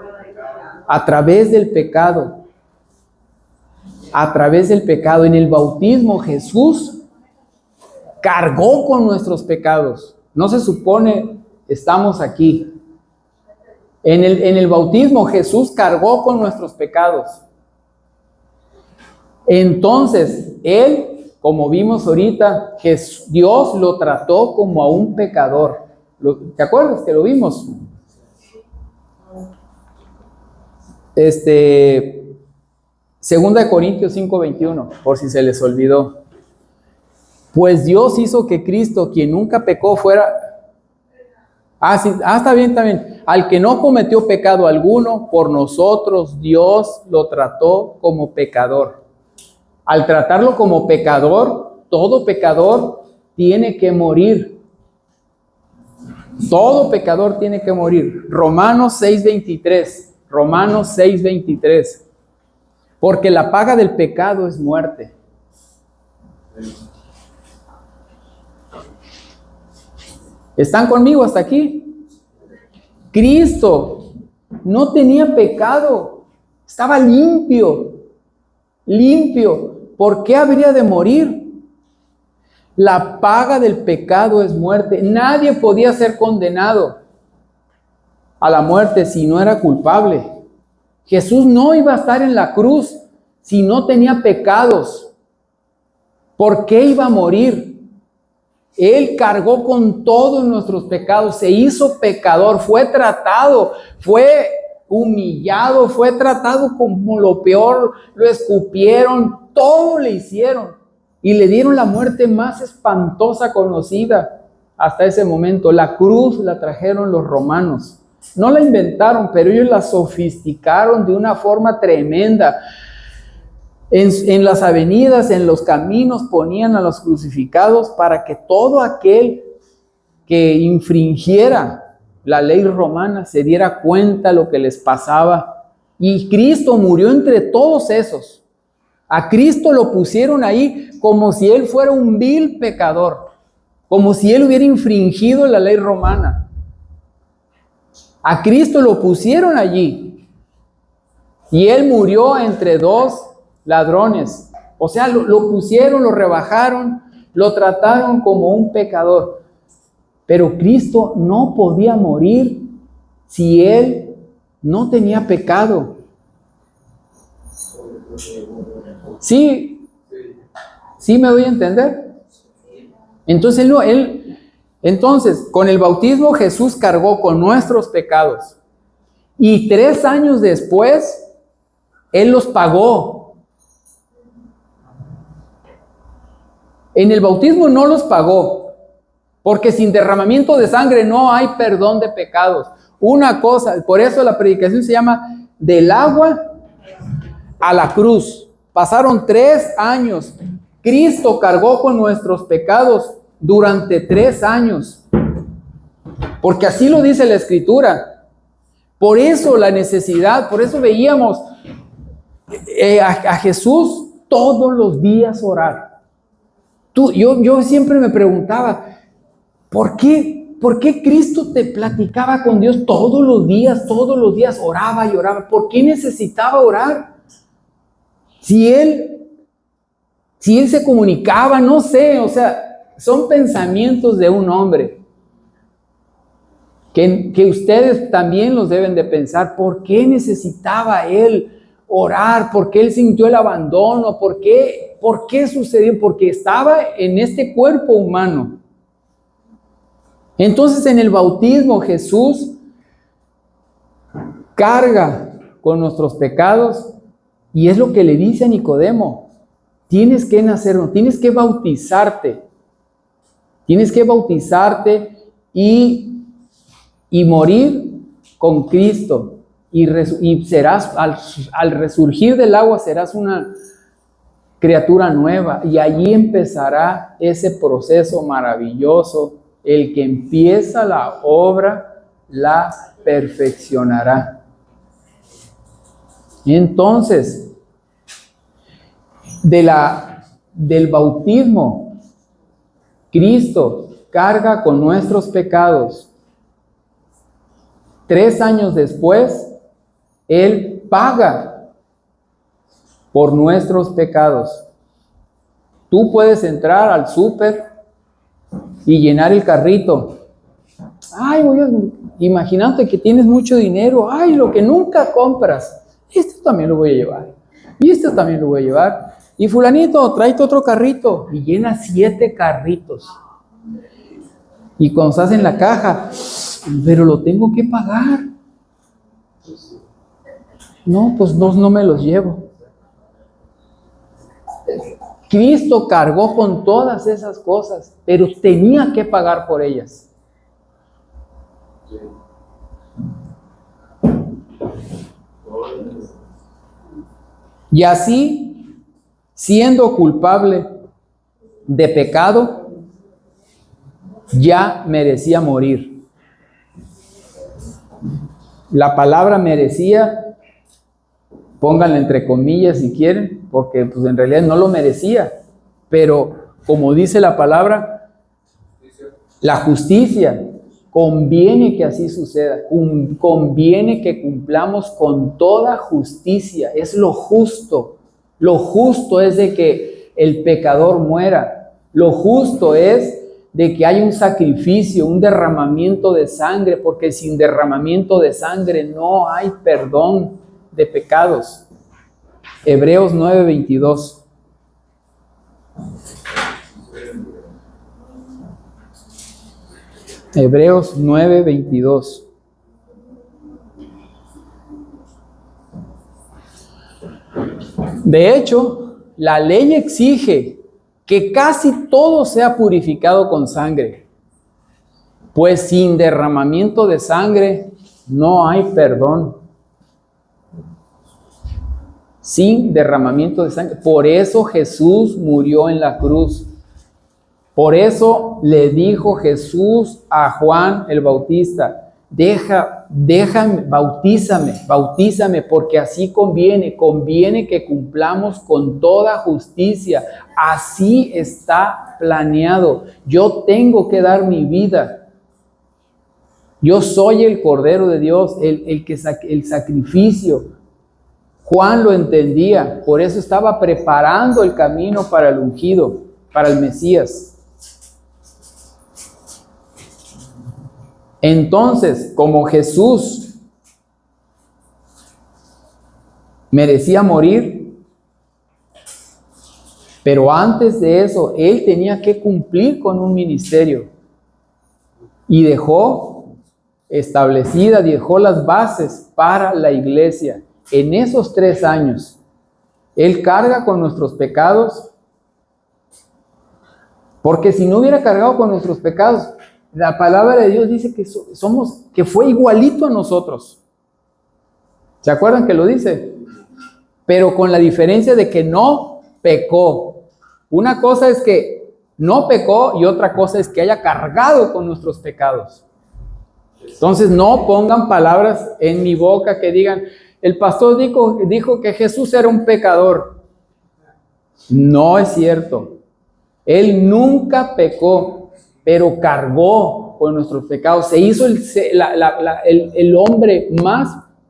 A través del pecado. A través del pecado. En el bautismo Jesús cargó con nuestros pecados. No se supone estamos aquí. En el bautismo Jesús cargó con nuestros pecados. Entonces, Él, como vimos ahorita, Dios lo trató como a un pecador. ¿Te acuerdas que lo vimos? Segunda de Corintios 5:21, por si se les olvidó. Pues Dios hizo que Cristo, quien nunca pecó, fuera... sí, está bien, está bien. Al que no cometió pecado alguno, por nosotros Dios lo trató como pecador. Al tratarlo como pecador, todo pecador tiene que morir. Todo pecador tiene que morir. Romanos 6:23. Romanos 6:23. Porque la paga del pecado es muerte. ¿Están conmigo hasta aquí? Cristo no tenía pecado. Estaba limpio. Limpio. ¿Por qué habría de morir? La paga del pecado es muerte. Nadie podía ser condenado a la muerte si no era culpable. Jesús no iba a estar en la cruz si no tenía pecados. ¿Por qué iba a morir? Él cargó con todos nuestros pecados, se hizo pecador, fue tratado, fue humillado, fue tratado como lo peor, lo escupieron, todo le hicieron y le dieron la muerte más espantosa conocida hasta ese momento. La cruz la trajeron los romanos. No la inventaron, pero ellos la sofisticaron de una forma tremenda. En las avenidas, en los caminos, ponían a los crucificados para que todo aquel que infringiera la ley romana se diera cuenta de lo que les pasaba. Y Cristo murió entre todos esos. A Cristo lo pusieron ahí como si Él fuera un vil pecador, como si Él hubiera infringido la ley romana. A Cristo lo pusieron allí y Él murió entre dos ladrones. O sea, lo pusieron, lo rebajaron, lo trataron como un pecador. Pero Cristo no podía morir si Él no tenía pecado. ¿Sí? ¿Sí me doy a entender? Entonces, entonces, con el bautismo Jesús cargó con nuestros pecados. Y 3 años después, Él los pagó. En el bautismo no los pagó, porque sin derramamiento de sangre no hay perdón de pecados. Una cosa, por eso la predicación se llama del agua a la cruz. Pasaron 3 años. Cristo cargó con nuestros pecados durante 3 años, porque así lo dice la Escritura. Por eso la necesidad, por eso veíamos a Jesús todos los días orar. Yo siempre me preguntaba, ¿por qué Cristo te platicaba con Dios todos los días, oraba y oraba? ¿Por qué necesitaba orar? Si Él se comunicaba, no sé, o sea, son pensamientos de un hombre que ustedes también los deben de pensar. ¿Por qué necesitaba Él orar? ¿Por qué Él sintió el abandono? ¿Por qué sucedió? Porque estaba en este cuerpo humano. Entonces en el bautismo Jesús carga con nuestros pecados y es lo que le dice a Nicodemo: tienes que nacer, tienes que bautizarte y morir con Cristo y serás, al resurgir del agua serás una criatura nueva y allí empezará ese proceso maravilloso. El que empieza la obra la perfeccionará. Entonces, del bautismo, Cristo carga con nuestros pecados. 3 años después, Él paga por nuestros pecados. Tú puedes entrar al súper y llenar el carrito. Ay, imagínate que tienes mucho dinero. Ay, lo que nunca compras. Esto también lo voy a llevar. Y esto también lo voy a llevar. Y fulanito, tráete otro carrito. Y llena 7 carritos. Y cuando estás en la caja, pero lo tengo que pagar. No, pues no me los llevo. Cristo cargó con todas esas cosas, pero tenía que pagar por ellas. Y así, siendo culpable de pecado, ya merecía morir. La palabra merecía, pónganla entre comillas si quieren, porque pues en realidad no lo merecía. Pero como dice la palabra, la justicia, conviene que así suceda, conviene que cumplamos con toda justicia, es lo justo. Lo justo es de que el pecador muera, lo justo es de que haya un sacrificio, un derramamiento de sangre, porque sin derramamiento de sangre no hay perdón de pecados. Hebreos 9:22. Hebreos 9:22. De hecho, la ley exige que casi todo sea purificado con sangre, pues sin derramamiento de sangre no hay perdón. Sin derramamiento de sangre. Por eso Jesús murió en la cruz. Por eso le dijo Jesús a Juan el Bautista: déjame, bautízame, porque así conviene que cumplamos con toda justicia. Así está planeado. Yo tengo que dar mi vida. Yo soy el Cordero de Dios, el sacrificio. Juan lo entendía, por eso estaba preparando el camino para el ungido, para el Mesías. Entonces, como Jesús merecía morir, pero antes de eso, Él tenía que cumplir con un ministerio. Y dejó las bases para la iglesia. En esos 3 años, Él carga con nuestros pecados, porque si no hubiera cargado con nuestros pecados, la palabra de Dios dice que fue igualito a nosotros. ¿Se acuerdan que lo dice? Pero con la diferencia de que no pecó. Una cosa es que no pecó y otra cosa es que haya cargado con nuestros pecados. Entonces no pongan palabras en mi boca que digan: el pastor dijo que Jesús era un pecador. No es cierto. Él nunca pecó, pero cargó con nuestros pecados. Se hizo el hombre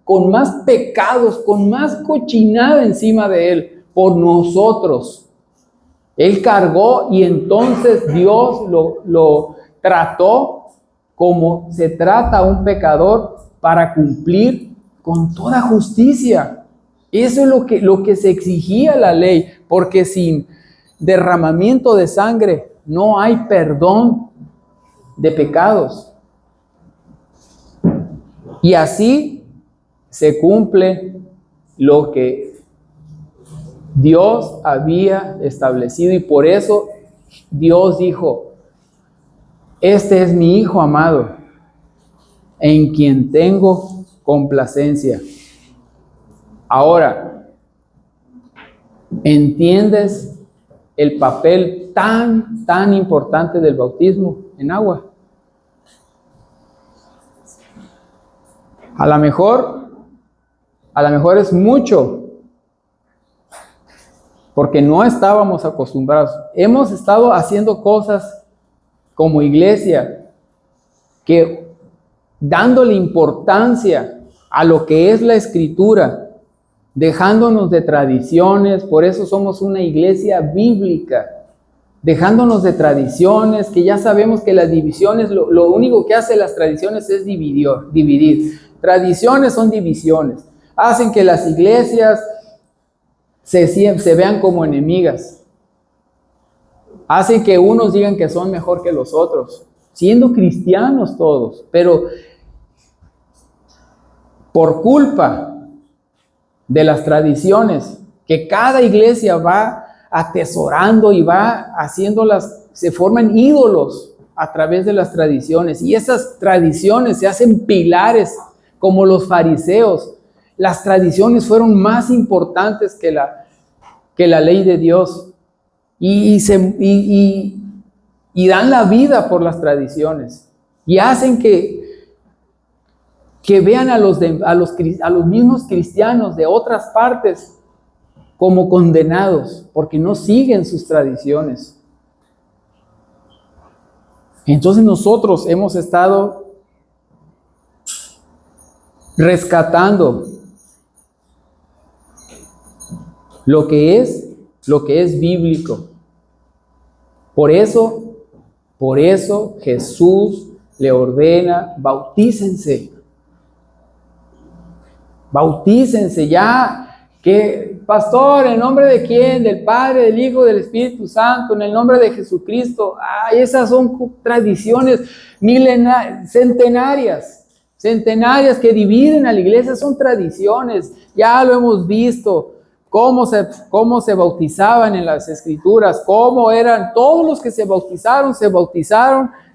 con más pecados, con más cochinada encima de él, por nosotros. Él cargó y entonces Dios lo trató como se trata a un pecador para cumplir con toda justicia. Eso es lo que se exigía la ley, porque sin derramamiento de sangre no hay perdón de pecados. Y así se cumple lo que Dios había establecido, y por eso Dios dijo: este es mi Hijo amado, en quien tengo complacencia. Ahora, ¿entiendes el papel tan importante del bautismo en agua? A lo mejor es mucho, porque no estábamos acostumbrados. Hemos estado haciendo cosas como iglesia que, dándole importancia a lo que es la Escritura, dejándonos de tradiciones. Por eso somos una iglesia bíblica, dejándonos de tradiciones, que ya sabemos que las divisiones, lo único que hacen las tradiciones es dividir. Tradiciones son divisiones, hacen que las iglesias se vean como enemigas, hacen que unos digan que son mejor que los otros, siendo cristianos todos, pero por culpa de las tradiciones que cada iglesia va atesorando y va haciéndolas, se forman ídolos a través de las tradiciones, y esas tradiciones se hacen pilares, como los fariseos. Las tradiciones fueron más importantes que la ley de Dios, y dan la vida por las tradiciones, y hacen que vean a los mismos cristianos de otras partes como condenados, porque no siguen sus tradiciones. Entonces nosotros hemos estado rescatando lo que es bíblico. Por eso Jesús le ordena: bautícense. Bautícense ya. Que, pastor, ¿en nombre de quién? Del Padre, del Hijo, del Espíritu Santo, en el nombre de Jesucristo. Esas son tradiciones centenarias que dividen a la iglesia. Son tradiciones. Ya lo hemos visto. Cómo se bautizaban en las Escrituras, cómo eran todos los que se bautizaron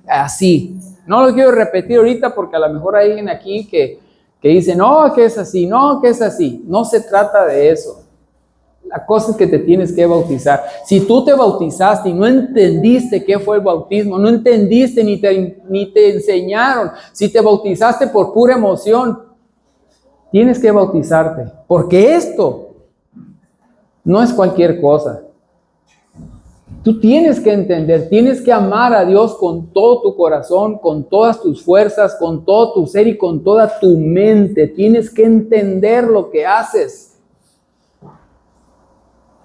así. No lo quiero repetir ahorita, porque a lo mejor hay alguien aquí que dice: no, que es así, no, que es así. No se trata de eso. La cosa es que te tienes que bautizar. Si tú te bautizaste y no entendiste qué fue el bautismo, no entendiste ni te enseñaron, si te bautizaste por pura emoción, tienes que bautizarte, porque esto no es cualquier cosa. Tú tienes que entender, tienes que amar a Dios con todo tu corazón, con todas tus fuerzas, con todo tu ser y con toda tu mente. Tienes que entender lo que haces.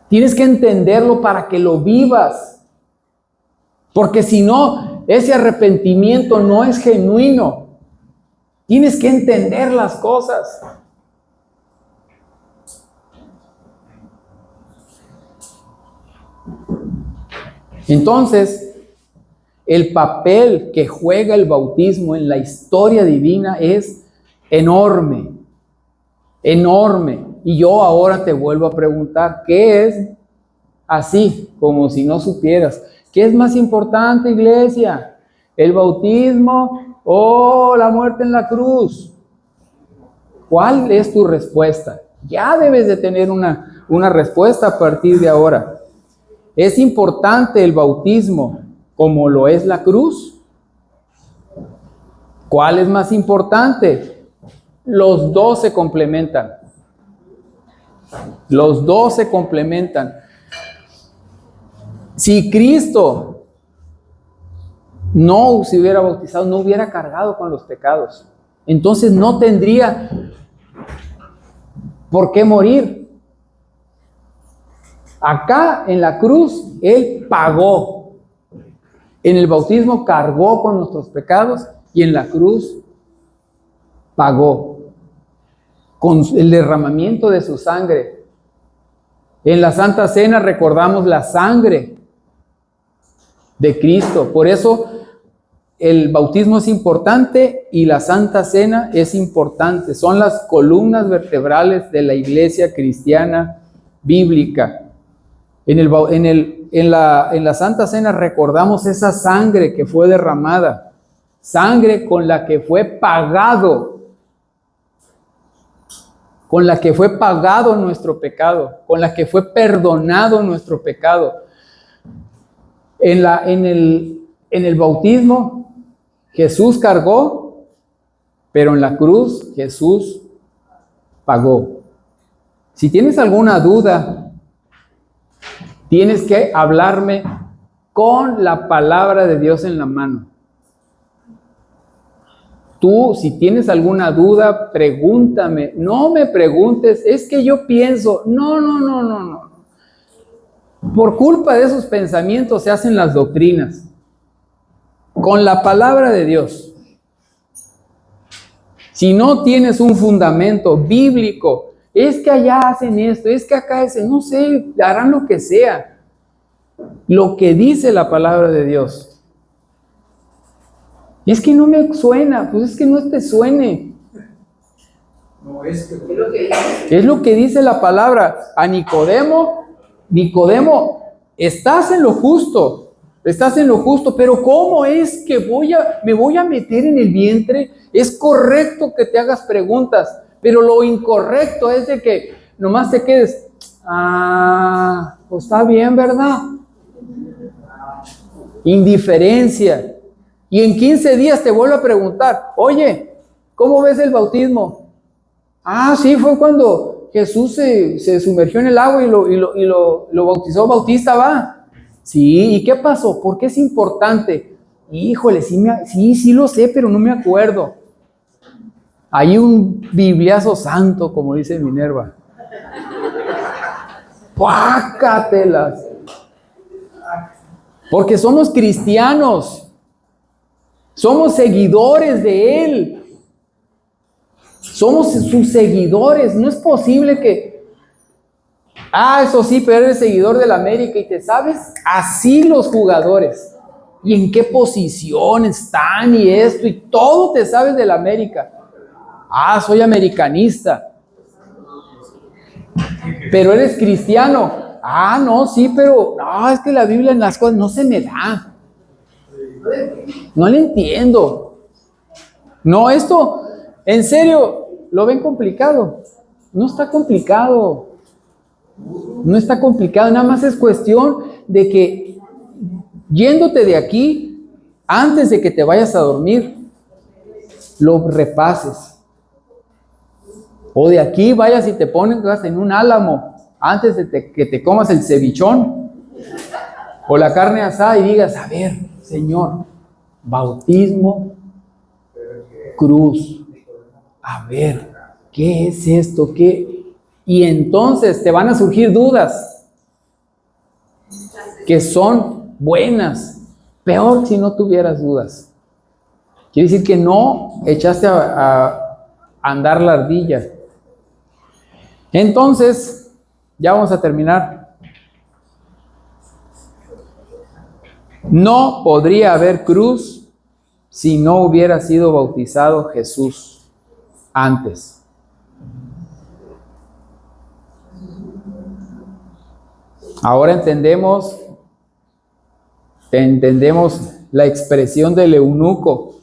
Tienes que entenderlo para que lo vivas. Porque si no, ese arrepentimiento no es genuino. Tienes que entender las cosas. Entonces, el papel que juega el bautismo en la historia divina es enorme, enorme. Y yo ahora te vuelvo a preguntar: ¿qué es, así como si no supieras, qué es más importante, iglesia? ¿El bautismo o la muerte en la cruz? ¿Cuál es tu respuesta? Ya debes de tener una respuesta a partir de ahora. ¿Es importante el bautismo como lo es la cruz? ¿Cuál es más importante? Los dos se complementan. Los dos se complementan. Si Cristo no se hubiera bautizado, no hubiera cargado con los pecados, entonces no tendría por qué morir. Acá en la cruz Él pagó. En el bautismo cargó con nuestros pecados, y en la cruz pagó con el derramamiento de su sangre. En la Santa Cena recordamos la sangre de Cristo. Por eso el bautismo es importante y la Santa Cena es importante. Son las columnas vertebrales de la iglesia cristiana bíblica. En la Santa Cena recordamos esa sangre que fue derramada, sangre con la que fue pagado, nuestro pecado, con la que fue perdonado nuestro pecado. En el bautismo Jesús cargó, pero en la cruz Jesús pagó. Si tienes alguna duda, tienes que hablarme con la palabra de Dios en la mano. Tú, si tienes alguna duda, pregúntame. No me preguntes, es que yo pienso. No. Por culpa de esos pensamientos se hacen las doctrinas. Con la palabra de Dios. Si no tienes un fundamento bíblico, es que allá hacen esto, es que acá hacen, no sé, harán lo que sea. Lo que dice la palabra de Dios. Y es que no me suena, pues es que no te suene. No, es lo que dice la palabra. A Nicodemo, estás en lo justo, pero ¿cómo es que me voy a meter en el vientre? Es correcto que te hagas preguntas, pero lo incorrecto es de que nomás te quedes, pues está bien, ¿verdad? Indiferencia. Y en 15 días te vuelvo a preguntar, oye, ¿cómo ves el bautismo? Sí, fue cuando Jesús se sumergió en el agua y lo bautizó Bautista, ¿va? Sí, ¿y qué pasó? ¿Por qué es importante? Híjole, sí lo sé, pero no me acuerdo. Hay un bibliazo santo, como dice Minerva. ¡Pácatelas! Porque somos cristianos. Somos seguidores de Él. Somos sus seguidores. No es posible que... eso sí, pero eres seguidor del América y te sabes así los jugadores. Y en qué posición están y esto y todo te sabes del América. Soy americanista. Pero eres cristiano. No, sí, pero... es que la Biblia en las cosas no se me da. No le entiendo. No, esto, en serio, ¿lo ven complicado? No está complicado. No está complicado, nada más es cuestión de que yéndote de aquí, antes de que te vayas a dormir, lo repases. O de aquí vayas y te pones en un álamo, antes de que te comas el cevichón o la carne asada y digas, a ver, Señor, bautismo, cruz. A ver, ¿qué es esto? ¿Qué? Y entonces te van a surgir dudas que son buenas. Peor si no tuvieras dudas. Quiere decir que no echaste a andar la ardilla. Entonces, ya vamos a terminar. No podría haber cruz si no hubiera sido bautizado Jesús antes. Ahora entendemos la expresión del eunuco,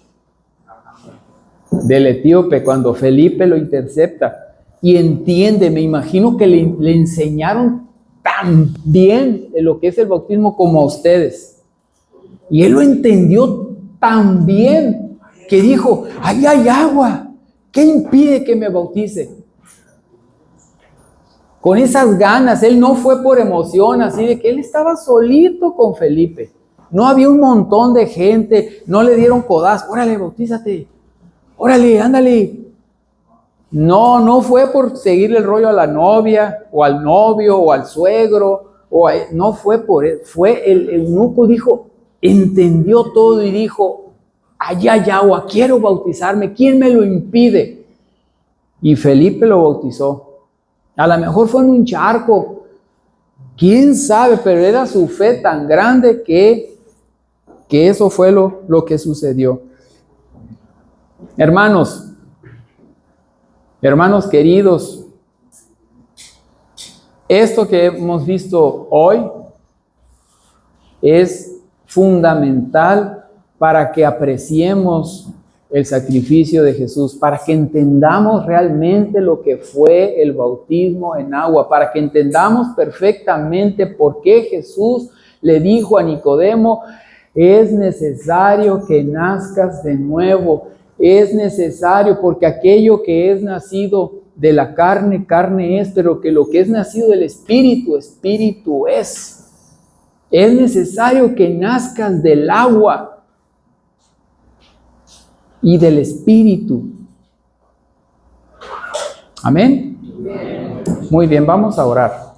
del etíope, cuando Felipe lo intercepta y entiende. Me imagino que le enseñaron tan bien de lo que es el bautismo como a ustedes. Y él lo entendió tan bien que dijo, ahí hay agua, ¿qué impide que me bautice? Con esas ganas, él no fue por emoción, así de que él estaba solito con Felipe. No había un montón de gente, no le dieron codazo, órale, bautízate, órale, ándale. No fue por seguirle el rollo a la novia, o al novio, o al suegro, no fue por él, fue el eunuco, dijo, entendió todo y dijo, allá hay agua, quiero bautizarme, ¿quién me lo impide? Y Felipe lo bautizó. A lo mejor fue en un charco, quién sabe, pero era su fe tan grande que que eso fue lo que sucedió. Hermanos queridos, esto que hemos visto hoy es fundamental para que apreciemos el sacrificio de Jesús, para que entendamos realmente lo que fue el bautismo en agua, para que entendamos perfectamente por qué Jesús le dijo a Nicodemo: es necesario que nazcas de nuevo, es necesario, porque aquello que es nacido de la carne, carne es, pero que lo que es nacido del Espíritu, Espíritu es. Es necesario que nazcas del agua y del Espíritu. Amén. Muy bien, vamos a orar.